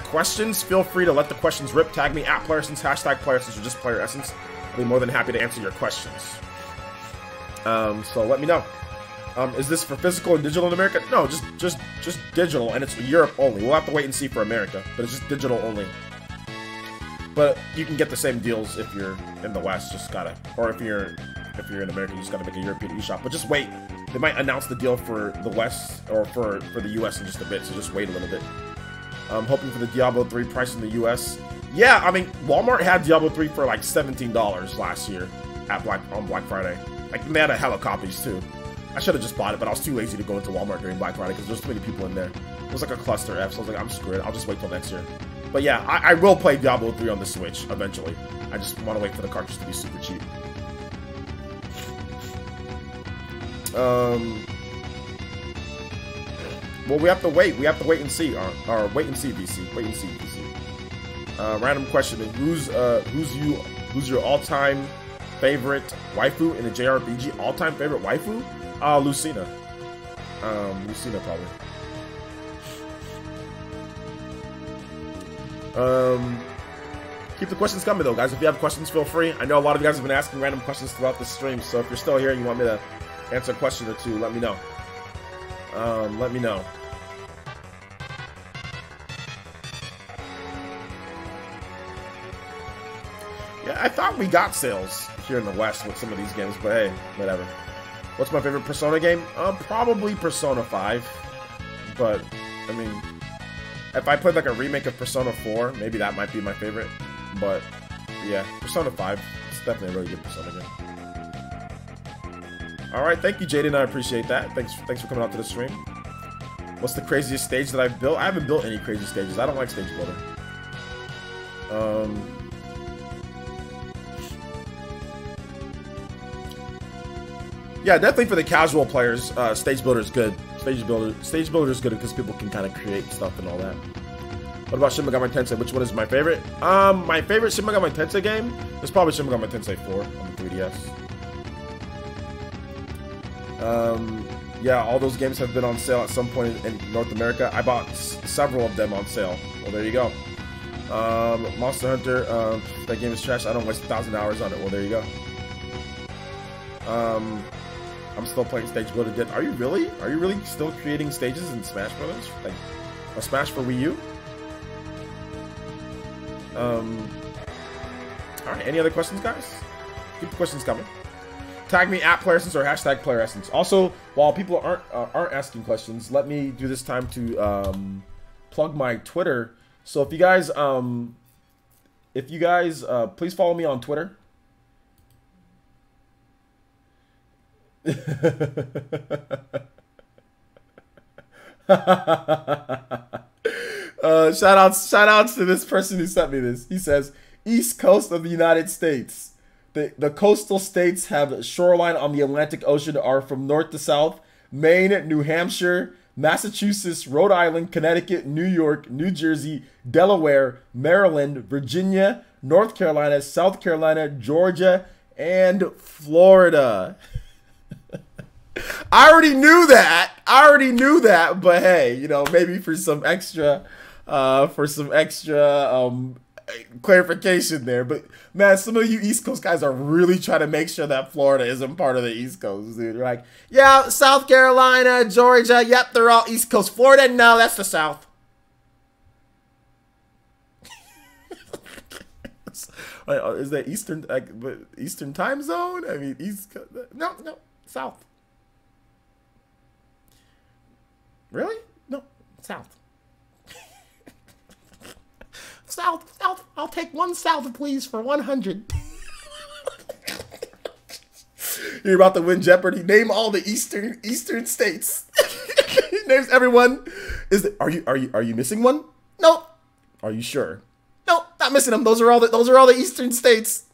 questions, feel free to let the questions rip. Tag me at PlayerEssence, hashtag PlayerEssence, or just PlayerEssence. I'll be more than happy to answer your questions. So let me know. Is this for physical and digital in America? No, just digital, and it's Europe only. We'll have to wait and see for America, but it's just digital only. But you can get the same deals if you're in the West, just gotta, or if you're in America, you just gotta make a European eShop. But just wait, they might announce the deal for the West or for the US in just a bit, so just wait a little bit. I'm hoping for the Diablo 3 price in the US. Yeah, I mean, Walmart had Diablo 3 for like $17 last year on Black Friday. Like, they had a hell of copies too. I should have just bought it, but I was too lazy to go into Walmart during Black Friday because there's too many people in there. It was like a cluster F, so I was like, I'm screwed. I'll just wait till next year. But yeah, I will play Diablo 3 on the Switch eventually. I just want to wait for the cartridge to be super cheap. Well, we have to wait. We have to wait and see. Or wait and see, VC. Wait and see, VC. Random question: who's your all-time favorite waifu in a JRPG? All-time favorite waifu? Lucina. Lucina probably. Keep the questions coming though, guys. If you have questions, feel free. I know a lot of you guys have been asking random questions throughout the stream, so if you're still here and you want me to answer a question or two, let me know. Let me know. Yeah, I thought we got sales here in the West with some of these games, but hey, whatever. What's my favorite Persona game? Probably Persona 5. But, I mean, if I played like a remake of Persona 4, maybe that might be my favorite. But, yeah, Persona 5. It's definitely a really good Persona game. Alright, thank you, Jaden. I appreciate that. Thanks for coming out to the stream. What's the craziest stage that I've built? I haven't built any crazy stages. I don't like stage builder. Yeah, definitely for the casual players, stage builder is good. Stage builder is good because people can kind of create stuff and all that. What about Shin Megami Tensei? Which one is my favorite? My favorite Shin Megami Tensei game is probably Shin Megami Tensei 4 on the 3DS. Yeah, all those games have been on sale at some point in North America. I bought several of them on sale. Well, there you go. Monster Hunter, that game is trash. I don't waste 1,000 hours on it. Well, there you go. I'm still playing stage builder. Are you really? Are you really still creating stages in Smash Brothers? Like a Smash for Wii U? Alright, any other questions, guys? Keep the questions coming. Tag me at PlayerEssence or hashtag PlayerEssence. Also, while people aren't asking questions, let me do this time to plug my Twitter. So if you guys please follow me on Twitter. Shout outs to this person who sent me this. He says, East Coast of the United States. The coastal states have shoreline on the Atlantic Ocean are from north to south. Maine, New Hampshire, Massachusetts, Rhode Island, Connecticut, New York, New Jersey, Delaware, Maryland, Virginia, North Carolina, South Carolina, Georgia, and Florida. I already knew that, but hey, you know, maybe for some extra clarification there. But man, some of you East Coast guys are really trying to make sure that Florida isn't part of the East Coast, dude. They're like, yeah, South Carolina, Georgia, yep, they're all East Coast. Florida, no, that's the South. Is that Eastern, like, Eastern time zone? I mean, East Coast, no, South. Really? No, South. South. I'll take one South, please, for 100. You're about to win Jeopardy. Name all the Eastern states. Names everyone. Are you missing one? No. Are you sure? No, not missing them. Those are all the Eastern states.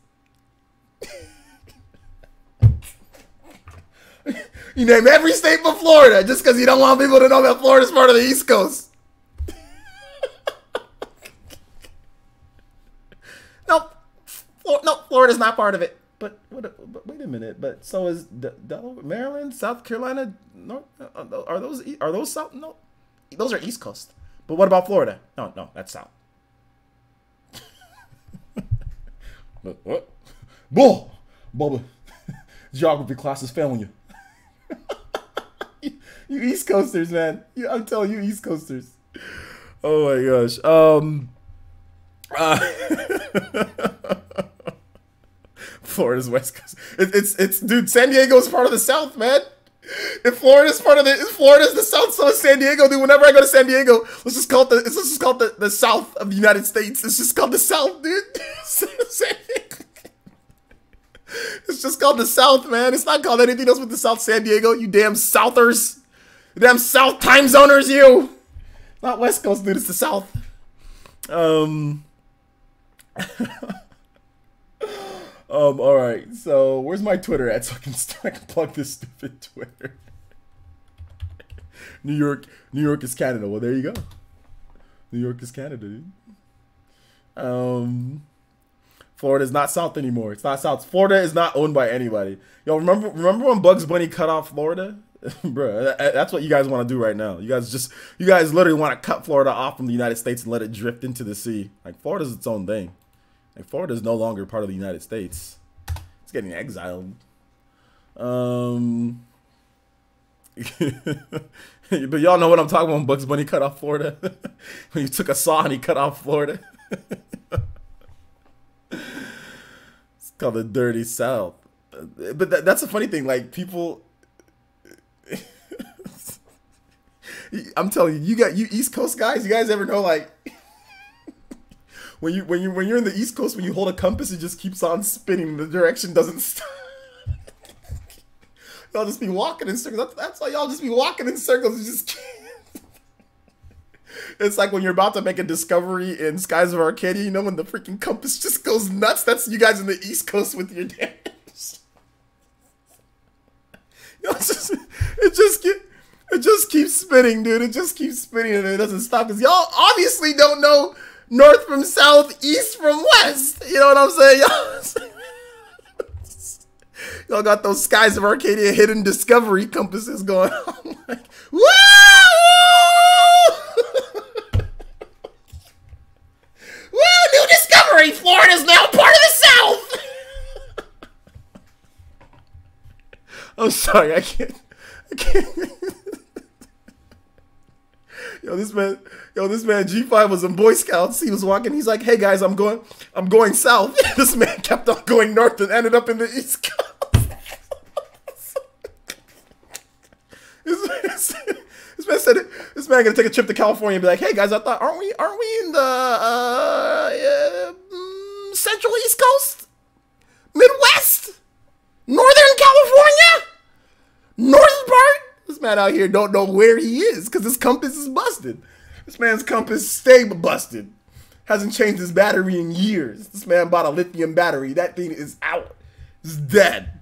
You name every state but Florida just because you don't want people to know that Florida's part of the East Coast. No, Florida's not part of it. But wait a minute. But so is Delaware, Maryland, South Carolina. No, are those South? No, those are East Coast. But what about Florida? No, that's South. What? Bull, Bubba. Geography class is failing you. You East Coasters, man. I'm telling you, East Coasters. Oh my gosh. Florida's West Coast. It's dude. San Diego's part of the South, man. If Florida's Florida's the South, so is San Diego, dude. Whenever I go to San Diego, let's just call it the South of the United States. It's just called the South, dude. San Diego. It's just called the South, man. It's not called anything else but the South. San Diego, you damn Southers. You damn South time zoners, you. Not West Coast, dude. It's the South. All right. So where's my Twitter at so I can plug this stupid Twitter? New York is Canada. Well, there you go. New York is Canada, dude. Florida is not South anymore. It's not South. Florida is not owned by anybody. Yo, remember when Bugs Bunny cut off Florida? Bro, that's what you guys want to do right now. You guys literally want to cut Florida off from the United States and let it drift into the sea. Like, Florida's its own thing. Like, Florida is no longer part of the United States. It's getting exiled. But y'all know what I'm talking about when Bugs Bunny cut off Florida. When he took a saw and he cut off Florida. It's called the Dirty South. But that's a funny thing. Like, people... I'm telling you, you East Coast guys, you guys ever know, like, when you're in the East Coast, when you hold a compass, it just keeps on spinning. The direction doesn't stop. Y'all just be walking in circles. That's why y'all just be walking in circles. You just can't. It's like when you're about to make a discovery in Skies of Arcadia, you know, when the freaking compass just goes nuts. That's you guys in the East Coast with your dance. You know, it just keeps spinning, dude. It just keeps spinning and it doesn't stop. Because y'all obviously don't know north from south, east from west. You know what I'm saying? Y'all got those Skies of Arcadia hidden discovery compasses going on. Like, woo! Woo! New discovery! Florida's now part of the South! I'm sorry, I can't. Yo, this man G5 was in Boy Scouts. He was walking. He's like, "Hey guys, I'm going south." This man kept on going north and ended up in the East Coast. This man gonna take a trip to California and be like, "Hey guys, I thought aren't we in the Central East Coast, Midwest, Northern California, northern part?" This man out here don't know where he is because his compass is busted. This man's compass stay busted. Hasn't changed his battery in years. This man bought a lithium battery. That thing is out. It's dead.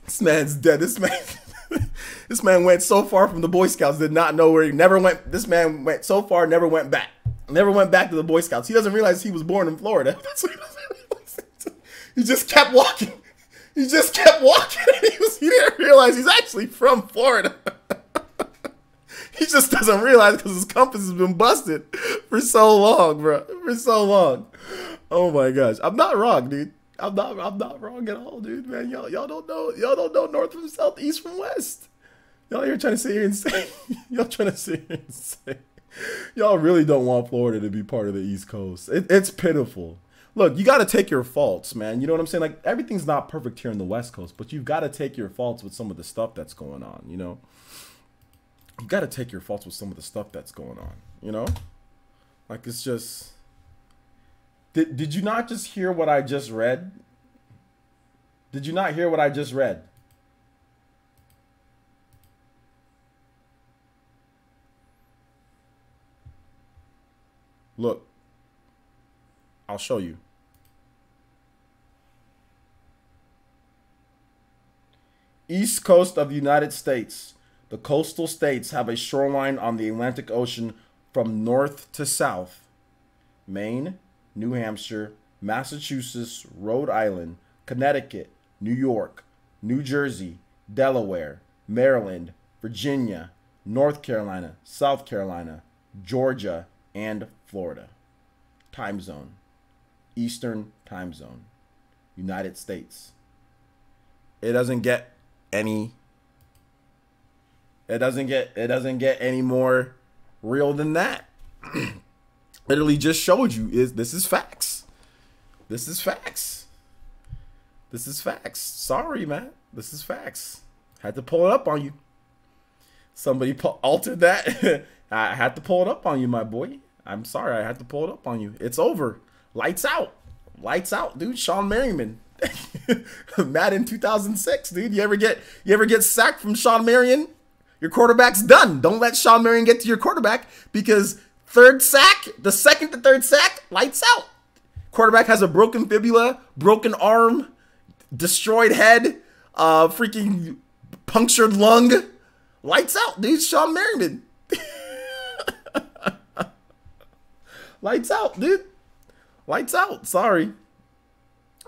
This man's dead. This man went so far from the Boy Scouts, did not know where he never went. This man went so far, never went back. Never went back to the Boy Scouts. He doesn't realize he was born in Florida. That's what he doesn't realize. He just kept walking. He just kept walking. He didn't realize he's actually from Florida. He just doesn't realize because his compass has been busted for so long, bro. For so long. Oh my gosh. I'm not wrong, dude. I'm not wrong at all, dude, man. Y'all don't know north from south, east from west. Y'all here trying to sit here and say y'all trying to sit here and say y'all really don't want Florida to be part of the East Coast. It's pitiful. Look, you got to take your faults, man. You know what I'm saying? Like, everything's not perfect here in the West Coast, but you've got to take your faults with some of the stuff that's going on, you know? You got to take your faults with some of the stuff that's going on, you know? Like, it's just... Did you not just hear what I just read? Did you not hear what I just read? Look. I'll show you. East coast of the United States. The coastal states have a shoreline on the Atlantic Ocean from north to south. Maine, New Hampshire, Massachusetts, Rhode Island, Connecticut, New York, New Jersey, Delaware, Maryland, Virginia, North Carolina, South Carolina, Georgia, and Florida. Time zone. Eastern time zone. United States. It doesn't get any any more real than that. Literally just showed you this is facts. This is facts. This is facts. Sorry, man. This is facts. Had to pull it up on you. Somebody altered that. I had to pull it up on you, my boy. I'm sorry. I had to pull it up on you. It's over. Lights out. Lights out, dude. Sean Merriman. Madden 2006, dude. You ever get sacked from Sean Marion? Your quarterback's done. Don't let Sean Marion get to your quarterback because third sack, the second to third sack, lights out. Quarterback has a broken fibula, broken arm, destroyed head, freaking punctured lung. Lights out, dude. Sean Merriman. Lights out, dude. Lights out. Sorry.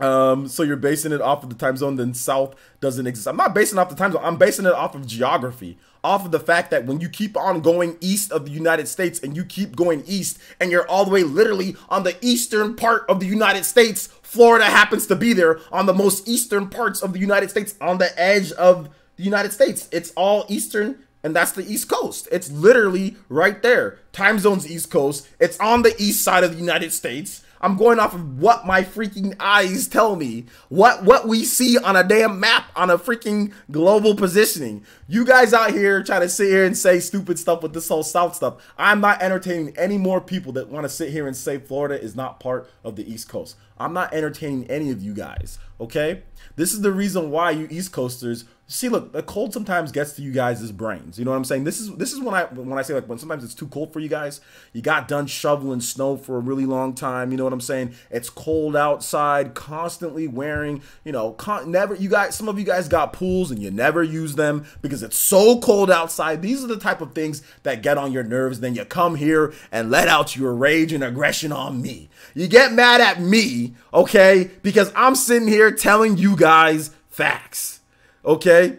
So you're basing it off of the time zone, then South doesn't exist. I'm not basing it off the time zone. I'm basing it off of geography, off of the fact that when you keep on going east of the United States and you keep going east and you're all the way literally on the eastern part of the United States, Florida happens to be there on the most eastern parts of the United States, on the edge of the United States. It's all eastern, and that's the East Coast. It's literally right there. Time zone's East Coast. It's on the east side of the United States. I'm going off of what my freaking eyes tell me. What we see on a damn map, on a freaking global positioning. You guys out here trying to sit here and say stupid stuff with this whole South stuff. I'm not entertaining any more people that want to sit here and say Florida is not part of the East Coast. I'm not entertaining any of you guys, okay? This is the reason why you East Coasters, see, look, the cold sometimes gets to you guys' brains. You know what I'm saying? This is when I say, like, when sometimes it's too cold for you guys. You got done shoveling snow for a really long time. You know what I'm saying? It's cold outside, constantly wearing, you know, some of you guys got pools and you never use them because it's so cold outside. These are the type of things that get on your nerves. Then you come here and let out your rage and aggression on me. You get mad at me, okay? Because I'm sitting here telling you guys facts. Okay,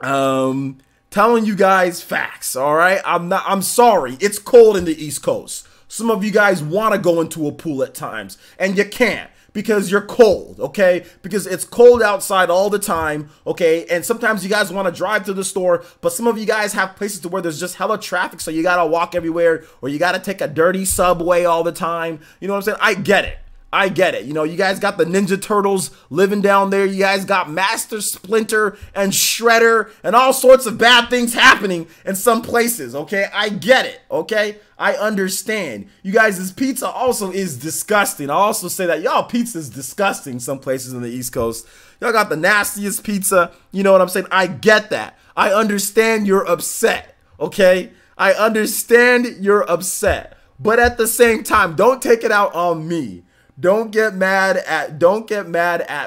telling you guys facts. All right, I'm sorry. It's cold in the East Coast. Some of you guys want to go into a pool at times and you can't because you're cold. Okay, because it's cold outside all the time. Okay, and sometimes you guys want to drive to the store, but some of you guys have places to where there's just hella traffic, so you gotta walk everywhere, or you gotta take a dirty subway all the time. You know what I'm saying? I get it. I get it. You know, you guys got the Ninja Turtles living down there. You guys got Master Splinter and Shredder and all sorts of bad things happening in some places, okay? I get it, okay? I understand. You guys' pizza also is disgusting. I also say that y'all pizza is disgusting some places in the East Coast. Y'all got the nastiest pizza. You know what I'm saying? I get that. I understand you're upset, okay? I understand you're upset. But at the same time, don't take it out on me. Don't get mad at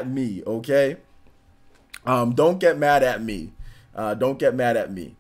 me, okay? Don't get mad at me. Don't get mad at me.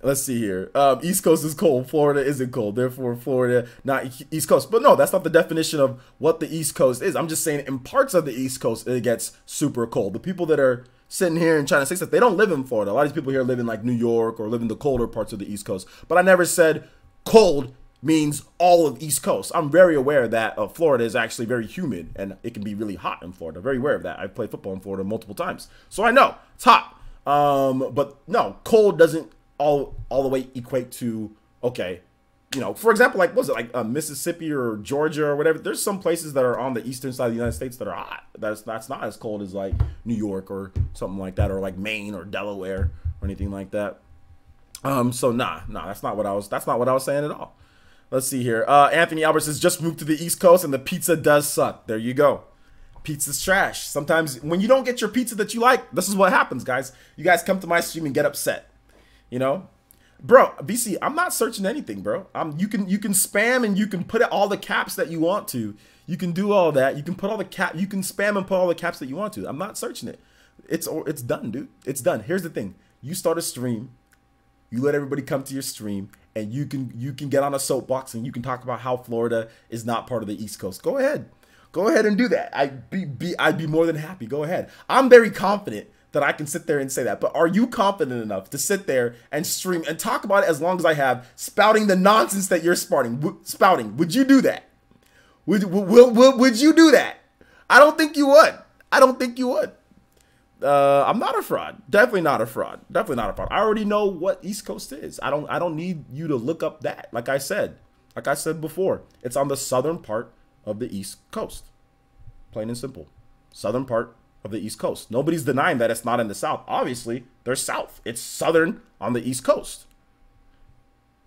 Let's see here. East Coast is cold. Florida isn't cold. Therefore, Florida, not East Coast. But no, that's not the definition of what the East Coast is. I'm just saying in parts of the East Coast, it gets super cold. The people that are sitting here and trying to say stuff, they don't live in Florida. A lot of these people here live in like New York or live in the colder parts of the East Coast. But I never said cold means all of East Coast. I'm very aware that Florida is actually very humid and it can be really hot in Florida. Very aware of that. I've played football in Florida multiple times. So I know it's hot. But no, cold doesn't all the way equate to, okay, you know, for example, like, was it like Mississippi or Georgia or whatever? There's some places that are on the eastern side of the United States that are hot. That's not as cold as like New York or something like that, or like Maine or Delaware or anything like that. So nah, that's not what I was saying at all. Let's see here. Anthony Albert says, just moved to the East Coast and the pizza does suck. There you go. Pizza's trash. Sometimes when you don't get your pizza that you like, this is what happens, guys. You guys come to my stream and get upset. You know? Bro, BC, I'm not searching anything, bro. You can spam and you can put all the caps that you want to. You can do all that. You can put all the you can spam and put all the caps that you want to. I'm not searching it. It's done, dude. It's done. Here's the thing. You start a stream. You let everybody come to your stream, and you can get on a soapbox and you can talk about how Florida is not part of the East Coast. Go ahead and do that. I'd be more than happy. Go ahead. I'm very confident that I can sit there and say that. But are you confident enough to sit there and stream and talk about it as long as I have, spouting the nonsense that you're spouting? Would you do that? Would you do that? I don't think you would. I don't think you would. I'm not a fraud. Definitely not a fraud. Definitely not a fraud. I already know what East Coast is. I don't need you to look up that. Like I said before, it's on the southern part of the East Coast. Plain and simple. Southern part of the East Coast. Nobody's denying that it's not in the South. Obviously, they're South. It's southern on the East Coast.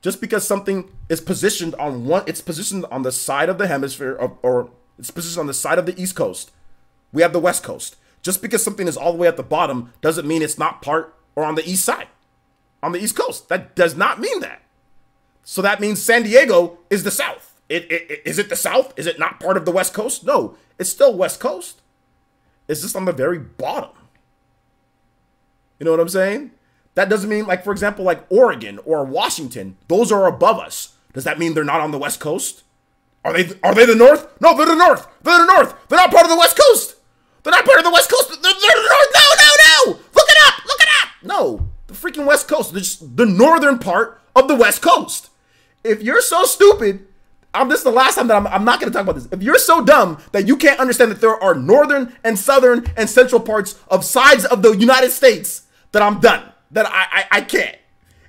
Just because something is positioned on it's positioned on the side of the hemisphere, or it's positioned on the side of the East Coast. We have the West Coast. Just because something is all the way at the bottom doesn't mean it's not part or on the east side, on the East Coast. That does not mean that. So that means San Diego is the South. Is it the South? Is it not part of the West Coast? No, it's still West Coast. It's just on the very bottom. You know what I'm saying? That doesn't mean, like, for example, like Oregon or Washington, those are above us. Does that mean they're not on the West Coast? Are they the North? No, they're the North. They're the North. They're not part of the West Coast. They're not part of the West Coast. They're the North. No, no, no. Look it up. Look it up. No, the freaking West Coast. They're just the northern part of the West Coast. If you're so stupid, this is the last time that I'm not going to talk about this. If you're so dumb that you can't understand that there are northern and southern and central parts of sides of the United States, that I'm done. That I can't.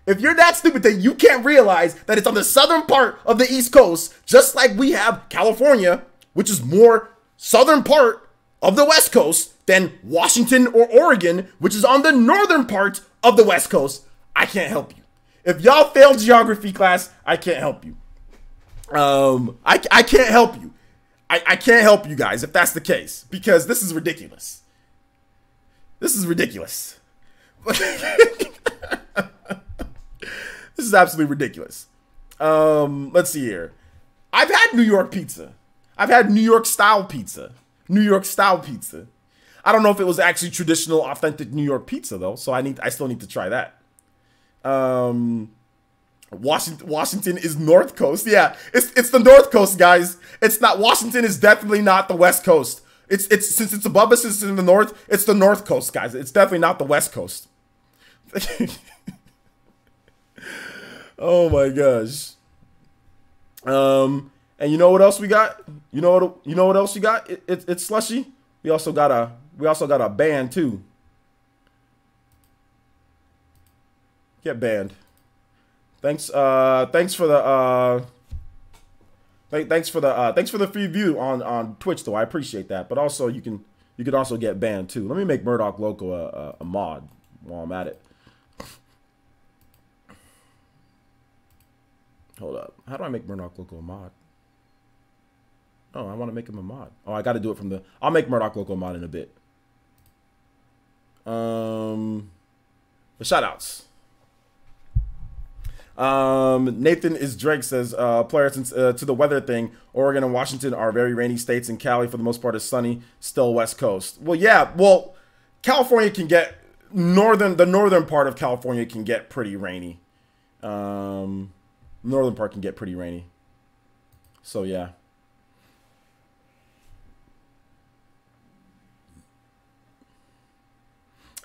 If you're that stupid that you can't realize that it's on the southern part of the East Coast, just like we have California, which is more southern part of the West Coast than Washington or Oregon, which is on the northern part of the West Coast, I can't help you. If y'all failed geography class, I can't help you. I can't help you. I can't help you guys if that's the case, because this is ridiculous. This is ridiculous. This is absolutely ridiculous. Let's see here. I've had New York pizza. I've had New York style pizza. New York style pizza. I don't know if it was actually traditional, authentic New York pizza though, so I still need to try that. Washington is North Coast. Yeah, it's the North Coast, guys. It's not. Washington is definitely not the West Coast. It's since it's above us, it's in the north. It's the North Coast, guys. It's definitely not the West Coast. Oh my gosh. And you know what else we got? You know what else we got? It's slushy. We also got a band too. Get banned. Thanks for the free view on Twitch though. I appreciate that. But also you can also get banned too. Let me make Murdoch Loco a mod while I'm at it. Hold up. How do I make Murdoch Loco a mod? Oh, I want to make him a mod. Oh, I got to do it from the. I'll make Murdoch Loco a mod in a bit. The shout outs. Nathan is Drake says, player, since to the weather thing, Oregon and Washington are very rainy states, and Cali for the most part is sunny, still West Coast. Well, yeah, well, California can get the northern part of California can get pretty rainy. Northern part can get pretty rainy. So yeah.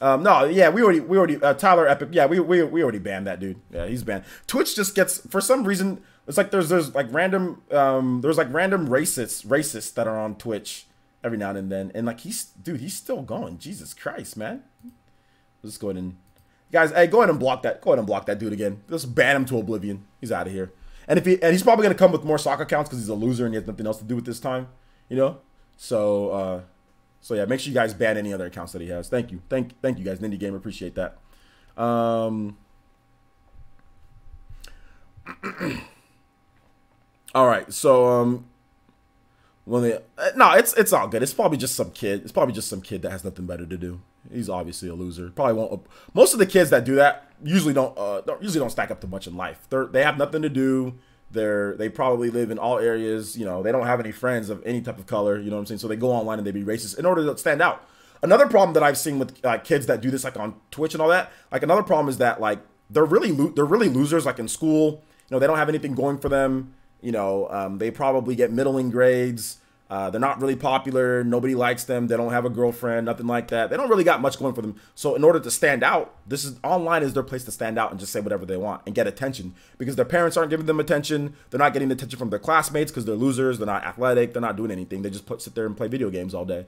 No, yeah, we already Tyler Epic, yeah, we already banned that dude. Yeah, he's banned. Twitch just gets, for some reason, it's like there's like random racists that are on Twitch every now and then, and like he's still going. Jesus Christ, man. Let's go ahead and guys, hey, go ahead and block that dude again. Just ban him to oblivion. He's out of here. And he's probably gonna come with more soccer accounts because he's a loser and he has nothing else to do with this time, you know. So yeah, make sure you guys ban any other accounts that he has. Thank you you guys, Nindy Gamer, appreciate that. All right, so no, it's all good. It's probably just some kid. It's probably just some kid that has nothing better to do. He's obviously a loser. Probably won't. Most of the kids that do that usually don't stack up to much in life. They have nothing to do. They probably live in all areas, you know, they don't have any friends of any type of color, you know what I'm saying? So they go online and they be racist in order to stand out. Another problem that I've seen with kids that do this, like on Twitch and all that, like another problem is that like they're really losers, like in school, you know, they don't have anything going for them, you know, they probably get middling grades. They're not really popular. Nobody likes them. They don't have a girlfriend, nothing like that. They don't really got much going for them. So in order to stand out, online is their place to stand out and just say whatever they want and get attention, because their parents aren't giving them attention. They're not getting attention from their classmates because they're losers. They're not athletic. They're not doing anything. They just sit there and play video games all day.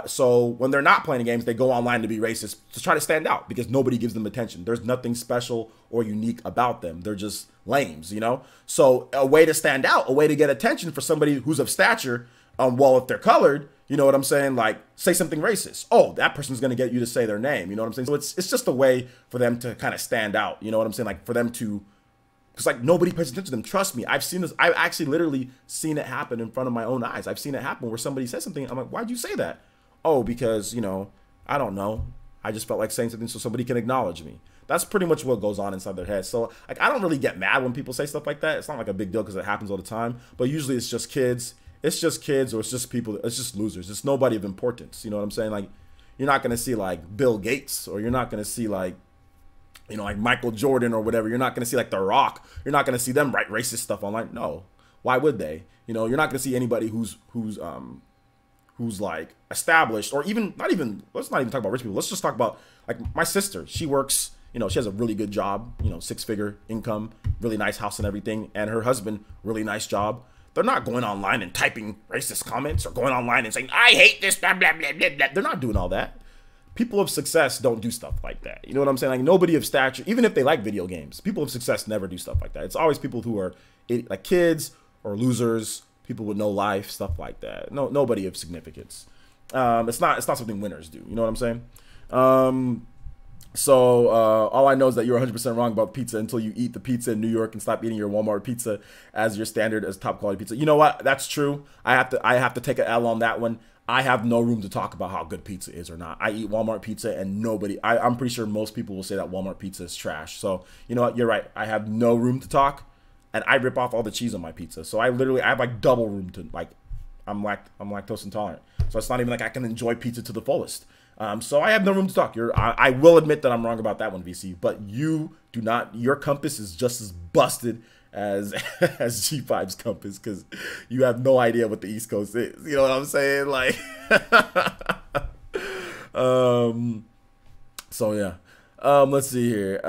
So when they're not playing games, they go online to be racist to try to stand out because nobody gives them attention. There's nothing special or unique about them. They're just lames, you know? So a way to stand out, a way to get attention for somebody who's of stature, well, if they're colored, you know what I'm saying? Like, say something racist. Oh, that person's going to get you to say their name. You know what I'm saying? So it's just a way for them to kind of stand out. You know what I'm saying? Like, for them to, because like nobody pays attention to them. Trust me. I've seen this. I've actually literally seen it happen in front of my own eyes. I've seen it happen where somebody says something. I'm like, why'd you say that? Oh, because, you know, I don't know. I just felt like saying something so somebody can acknowledge me. That's pretty much what goes on inside their head. So like, I don't really get mad when people say stuff like that. It's not like a big deal because it happens all the time. But usually it's just kids. It's just kids, or it's just people. It's just losers. It's nobody of importance. You know what I'm saying? Like, you're not gonna see like Bill Gates, or you're not gonna see like, you know, like Michael Jordan or whatever. You're not going to see like The Rock. You're not going to see them write racist stuff online. No, why would they? You know, you're not going to see anybody who's like established, or even not even. Let's not even talk about rich people. Let's just talk about like my sister. She works. You know, she has a really good job. You know, 6-figure income, really nice house and everything, and her husband, really nice job. They're not going online and typing racist comments or going online and saying I hate this blah blah blah blah blah. They're not doing all that. People of success don't do stuff like that. You know what I'm saying? Like nobody of stature, even if they like video games, people of success never do stuff like that. It's always people who are like kids or losers, people with no life, stuff like that. No, nobody of significance. It's not something winners do. You know what I'm saying? So all I know is that you're 100% wrong about pizza until you eat the pizza in New York and stop eating your Walmart pizza as your standard as top quality pizza. You know what? That's true. I have to take an L on that one. I have no room to talk about how good pizza is or not. I eat Walmart pizza and I'm pretty sure most people will say that Walmart pizza is trash. So, you know what? You're right. I have no room to talk, and I rip off all the cheese on my pizza. So I have like double room to, like, I'm lactose intolerant. So it's not even like I can enjoy pizza to the fullest. So I have no room to talk. I will admit that I'm wrong about that one, VC, but you do not, your compass is just as busted as G5's compass, because you have no idea what the East Coast is. You know what I'm saying? Like, so yeah. Let's see here.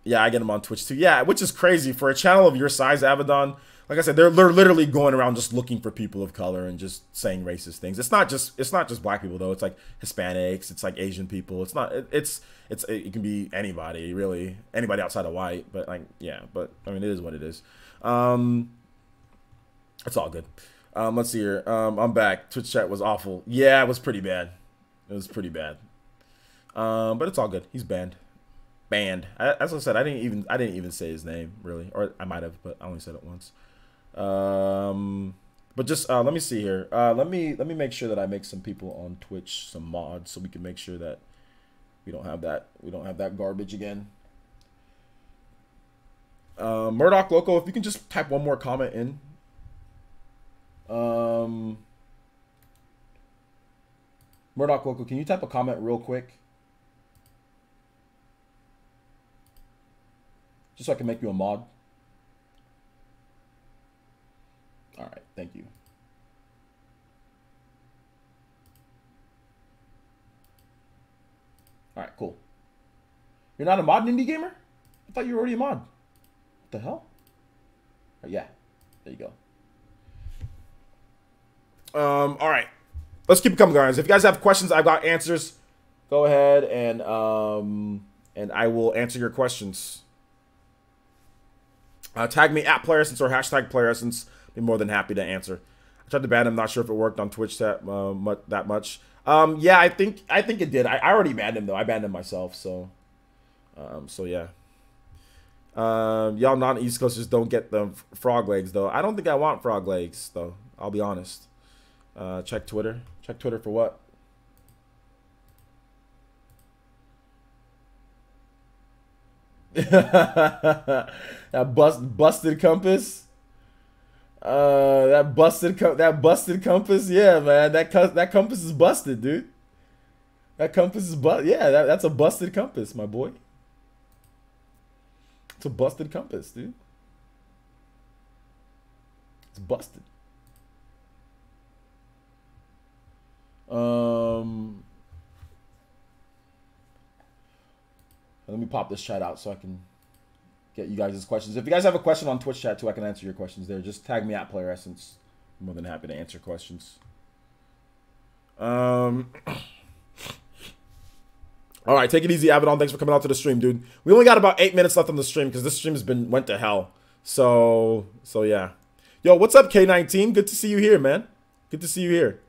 Yeah, I get them on Twitch too. Yeah, which is crazy for a channel of your size, Abaddon. Like I said, they're literally going around just looking for people of color and just saying racist things. It's not just black people though. It's like Hispanics. It's like Asian people. It's not. It can be anybody really. Anybody outside of white. But like yeah. But I mean, it is what it is. It's all good. Let's see here. I'm back. Twitch chat was awful. Yeah, it was pretty bad. It was pretty bad. But it's all good. He's banned. As I said, I didn't even say his name really, or I might have, but I only said it once. But just let me see here. Let me make sure that I make some people on Twitch some mods, so we can make sure that we don't have that garbage again. Murdoch Loco, if you can just type one more comment in. Murdoch Loco, can you type a comment real quick? Just so I can make you a mod. All right, thank you. All right, cool. You're not a mod in Indie Gamer? I thought you were already a mod. What the hell? Oh, yeah, there you go. All right, let's keep it coming, guys. If you guys have questions, I've got answers. Go ahead and I will answer your questions. Tag me at PlayerEssence or hashtag PlayerEssence. Be more than happy to answer. I tried to ban him. Not sure if it worked on Twitch that much. Yeah, I think it did. I already banned him though. I banned him myself. So, so yeah. Y'all non-East Coasters don't get the frog legs though. I don't think I want frog legs though. I'll be honest. Check Twitter. Check Twitter for what? That busted compass. That busted compass. Yeah, man. That compass is busted, dude. That compass is yeah, that's a busted compass, my boy. It's a busted compass, dude. It's busted. Let me pop this chat out so I can get you guys' questions. If you guys have a question on Twitch chat too, I can answer your questions there. Just tag me at PlayerEssence. I'm more than happy to answer questions. All right, take it easy, Abaddon. Thanks for coming out to the stream, dude. We only got about 8 minutes left on the stream because this stream went to hell. So yeah. Yo, what's up, K19? Good to see you here, man. Good to see you here.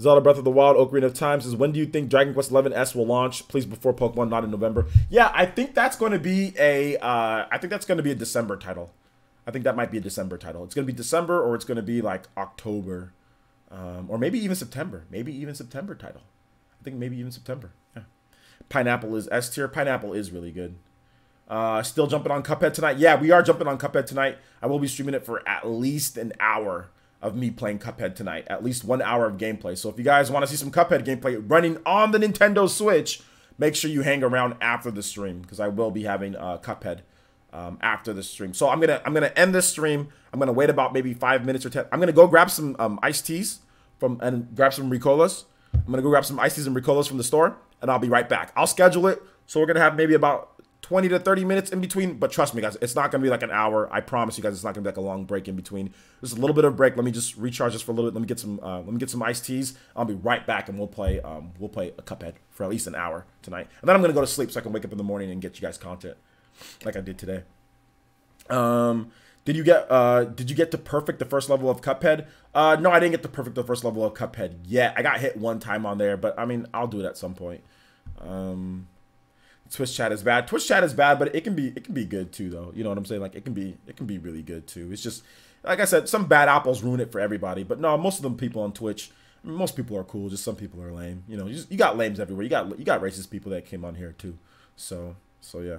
Zelda Breath of the Wild, Ocarina of Time says, when do you think Dragon Quest XI S will launch? Please before Pokemon, not in November. Yeah, I think that's going to be a December title. I think that might be a December title. It's going to be December, or it's going to be like October, or maybe even September. Maybe even September title. I think maybe even September. Yeah. Pineapple is S tier. Pineapple is really good. Still jumping on Cuphead tonight. Yeah, we are jumping on Cuphead tonight. I will be streaming it for at least an hour. of me playing Cuphead tonight. At least 1 hour of gameplay. So if you guys want to see some Cuphead gameplay running on the Nintendo Switch, make sure you hang around after the stream, because I will be having Cuphead after the stream. So I'm gonna end this stream. I'm gonna wait about maybe 5 minutes or 10. I'm gonna go grab some iced teas and grab some Ricolas. I'm gonna go grab some iced teas and Ricolas from the store, and I'll be right back. I'll schedule it, so we're gonna have maybe about 20 to 30 minutes in between, but trust me guys, it's not gonna be like an hour. I promise you guys, it's not gonna be like a long break in between. Just a little bit of break. Let me just recharge this for a little bit. Let me get some iced teas. I'll be right back, and we'll play a Cuphead for at least an hour tonight, and then I'm gonna go to sleep so I can wake up in the morning and get you guys content like I did today. Did you get to perfect the first level of Cuphead? No, I didn't get to perfect the first level of Cuphead yet. I got hit one time on there, but I mean, I'll do it at some point. Twitch chat is bad. Twitch chat is bad, but it can be good too, though. You know what I'm saying? Like it can be really good too. It's just, like I said, some bad apples ruin it for everybody. But no, most of them people on Twitch, I mean, most people are cool. Just some people are lame. You know, you got lames everywhere. You got racist people that came on here too. So yeah.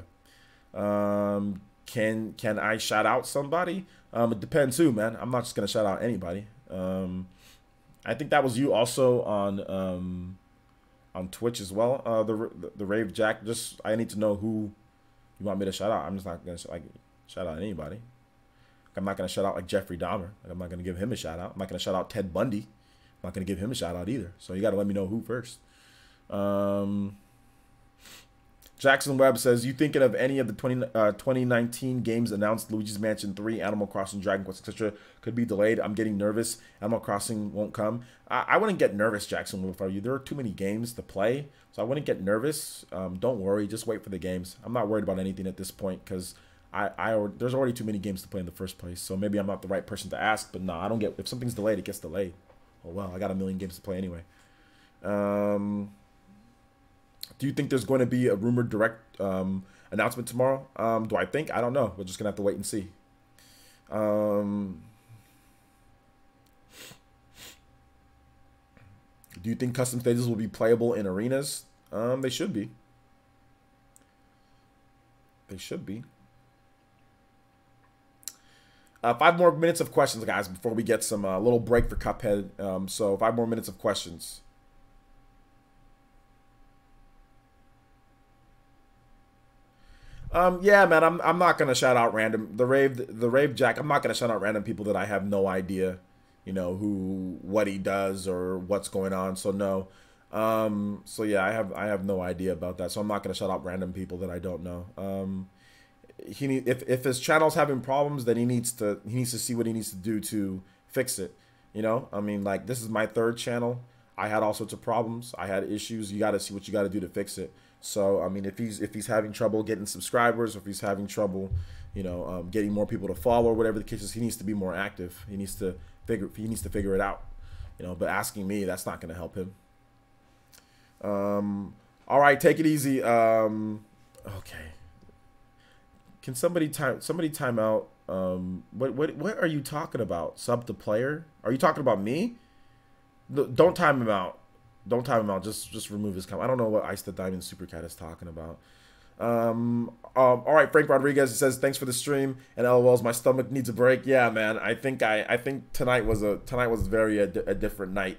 Can I shout out somebody? It depends who, man. I'm not just gonna shout out anybody. I think that was you also on Twitch as well. The Rave Jack. Just I need to know who you want me to shout out. I'm just not gonna shout out anybody. I'm not gonna shout out like Jeffrey Dahmer. Like, I'm not gonna give him a shout out. I'm not gonna shout out Ted Bundy. I'm not gonna give him a shout out either. So you gotta let me know who first. Jackson Webb says, you thinking of any of the 2019 games announced? Luigi's Mansion 3, Animal Crossing, Dragon Quest, etc. could be delayed. I'm getting nervous. Animal Crossing won't come. I wouldn't get nervous, Jackson Webb, for you. There are too many games to play, so I wouldn't get nervous. Don't worry. Just wait for the games. I'm not worried about anything at this point because there's already too many games to play in the first place. So maybe I'm not the right person to ask, but no, I don't get. If something's delayed, it gets delayed. Oh well, I got a million games to play anyway. Do you think there's going to be a rumored direct announcement tomorrow? Do I think? I don't know. We're just going to have to wait and see. Do you think custom stages will be playable in arenas? They should be. They should be. 5 more minutes of questions, guys, before we get some little break for Cuphead. So 5 more minutes of questions. Yeah, man, I'm not gonna shout out the Rave Jack. I'm not gonna shout out random people that I have no idea, you know, what he does or what's going on. So no, so yeah, I have no idea about that. So I'm not gonna shout out random people that I don't know. If his channel's having problems, then he needs to see what he needs to do to fix it. You know, I mean, like, this is my 3rd channel. I had all sorts of problems. I had issues. You got to see what you got to do to fix it. So I mean, if he's having trouble getting subscribers, or if he's having trouble, you know, getting more people to follow, or whatever the case is, he needs to be more active. He needs to figure it out, you know. But asking me, that's not going to help him. All right, take it easy. Okay. Can somebody time out? What are you talking about? Sub to player? Are you talking about me? Don't time him out. Don't time him out. Just remove his comment. I don't know what Ice the Diamond Super Cat is talking about. All right, Frank Rodriguez says, thanks for the stream, and LOLs, my stomach needs a break. Yeah, man. I think tonight was very a different night.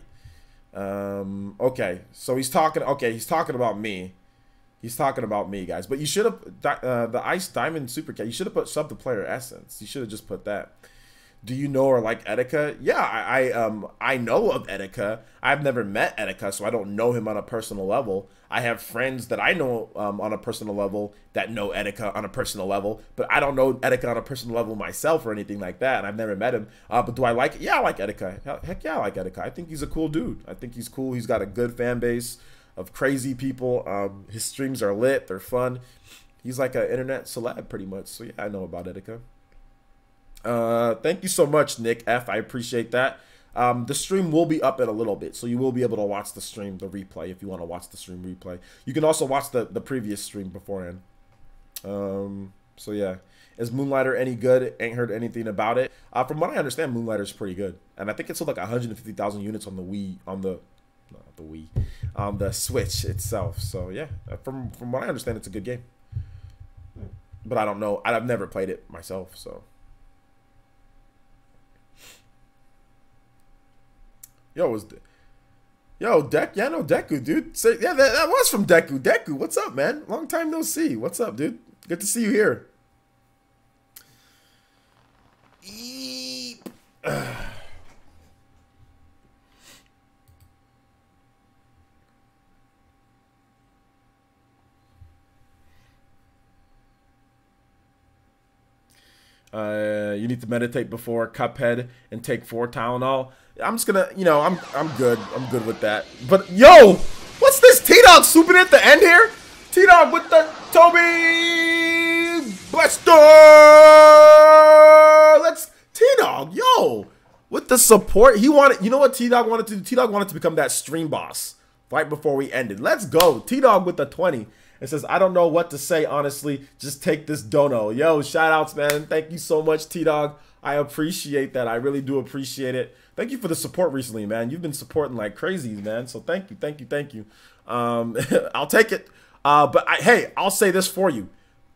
Okay, so he's talking about me. He's talking about me, guys. But you should have the Ice Diamond Super Cat. You should have put sub to player essence. You should have just put that. Do you know or like Etika? Yeah, I know of Etika. I've never met Etika, so I don't know him on a personal level. I have friends that I know on a personal level that know Etika on a personal level, but I don't know Etika on a personal level myself or anything like that, and I've never met him. But do I like it? Yeah, I like Etika. Heck yeah, I like Etika. I think he's a cool dude. I think he's cool. He's got a good fan base of crazy people. His streams are lit. They're fun. He's like an internet celeb pretty much. So yeah, I know about Etika. Thank you so much, Nick F. I appreciate that. The stream will be up in a little bit, so you will be able to watch the stream, the replay, if you want to watch the stream replay. You can also watch the previous stream beforehand. So yeah, is Moonlighter any good? Ain't heard anything about it. From what I understand, Moonlighter's pretty good, and I think it sold like 150,000 units on the Wii, on the Switch itself. So yeah, from what I understand, it's a good game. But I don't know. I've never played it myself, so. Yo, Yo, yeah, no, Deku, dude. So, yeah, that was from Deku. Deku, what's up, man? Long time no see. What's up, dude? Good to see you here. Eep. You need to meditate before Cuphead and take 4 Tylenol. I'm just gonna, you know, I'm good. I'm good with that. But yo, what's this T-Dog swooping at the end here? T-Dog with the Toby Buster. Let's T-Dog, yo, with the support. He wanted, you know what T-Dog wanted to do? T-Dog wanted to become that stream boss right before we ended. Let's go. T-Dog with the 20. It says, I don't know what to say, honestly. Just take this dono. Yo, shout outs, man. Thank you so much, T-Dog. I appreciate that. I really do appreciate it. Thank you for the support recently, man. You've been supporting like crazy, man. So thank you, thank you, thank you. I'll take it. But hey, I'll say this for you.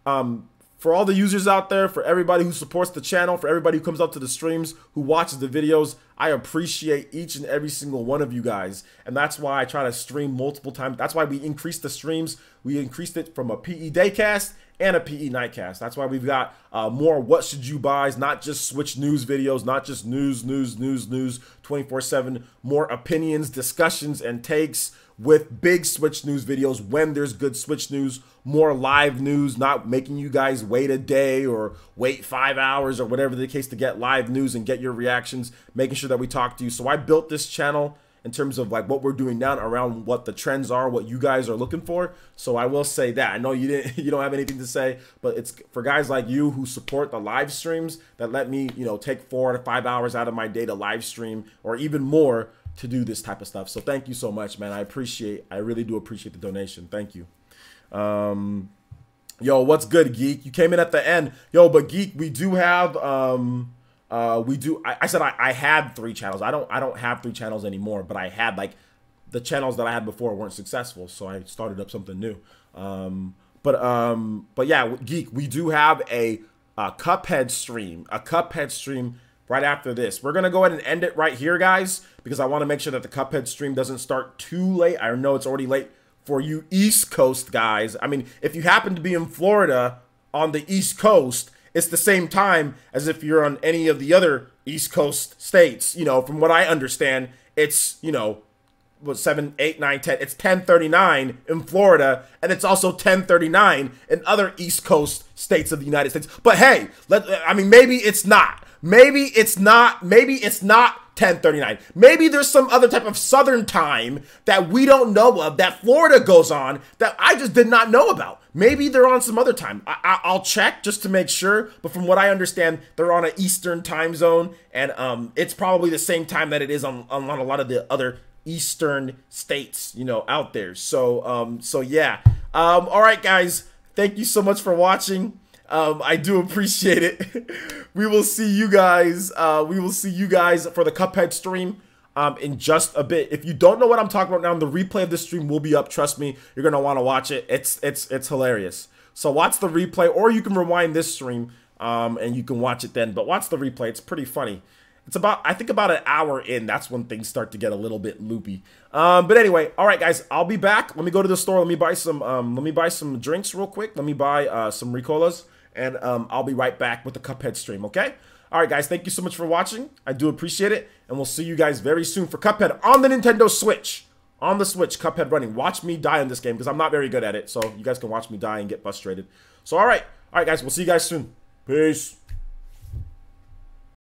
For all the users out there, for everybody who supports the channel, for everybody who comes up to the streams, who watches the videos, I appreciate each and every single one of you guys. And that's why I try to stream multiple times. That's why we increased the streams. We increased it from a PE Daycast and a PE Nightcast. That's why we've got more What Should You Buys, not just Switch news videos, not just news 24/7, more opinions, discussions, and takes with big Switch news videos when there's good Switch news, more live news, not making you guys wait a day or wait 5 hours or whatever the case to get live news and get your reactions, making sure that we talk to you. So I built this channel in terms of like what we're doing now around what the trends are, what you guys are looking for. So I will say that. I know you don't have anything to say, but it's for guys like you who support the live streams that let me, you know, take 4 to 5 hours out of my day to live stream or even more to do this type of stuff. So thank you so much, man. I really do appreciate the donation. Thank you. Yo, what's good, Geek? You came in at the end. Yo, but Geek, we do have I said I had 3 channels. I don't have 3 channels anymore, but I had like the channels that I had before weren't successful, so I started up something new. But yeah, Geek, we do have a Cuphead stream. Right after this. We're going to go ahead and end it right here, guys, because I want to make sure that the Cuphead stream doesn't start too late. I know it's already late for you East Coast guys. I mean, if you happen to be in Florida on the East Coast, it's the same time as if you're on any of the other East Coast states. You know, from what I understand, it's, you know, what, 7, 8, 9, 10. It's 10:39 in Florida, and it's also 10:39 in other East Coast states of the United States. But hey, I mean, maybe it's not. Maybe it's not 10:39. Maybe there's some other type of Southern time that we don't know of that Florida goes on that I just did not know about. Maybe they're on some other time. I'll check just to make sure. But from what I understand, they're on an Eastern time zone. And it's probably the same time that it is on a lot of the other Eastern states, you know, out there. So, yeah. All right, guys. Thank you so much for watching. I do appreciate it. We will see you guys. We will see you guys for the Cuphead stream in just a bit. If you don't know what I'm talking about now, the replay of this stream will be up. Trust me, you're gonna want to watch it. It's hilarious. So watch the replay, or you can rewind this stream and you can watch it then. But watch the replay. It's pretty funny. It's about, I think, about an hour in. That's when things start to get a little bit loopy. But anyway, all right, guys, I'll be back. Let me go to the store. Let me buy some drinks real quick. Let me buy some Ricolas. And I'll be right back with the Cuphead stream, okay? All right, guys, thank you so much for watching. I do appreciate it. And we'll see you guys very soon for Cuphead on the Nintendo Switch. On the Switch, Cuphead running. Watch me die in this game because I'm not very good at it. So you guys can watch me die and get frustrated. So, all right, guys, we'll see you guys soon. Peace.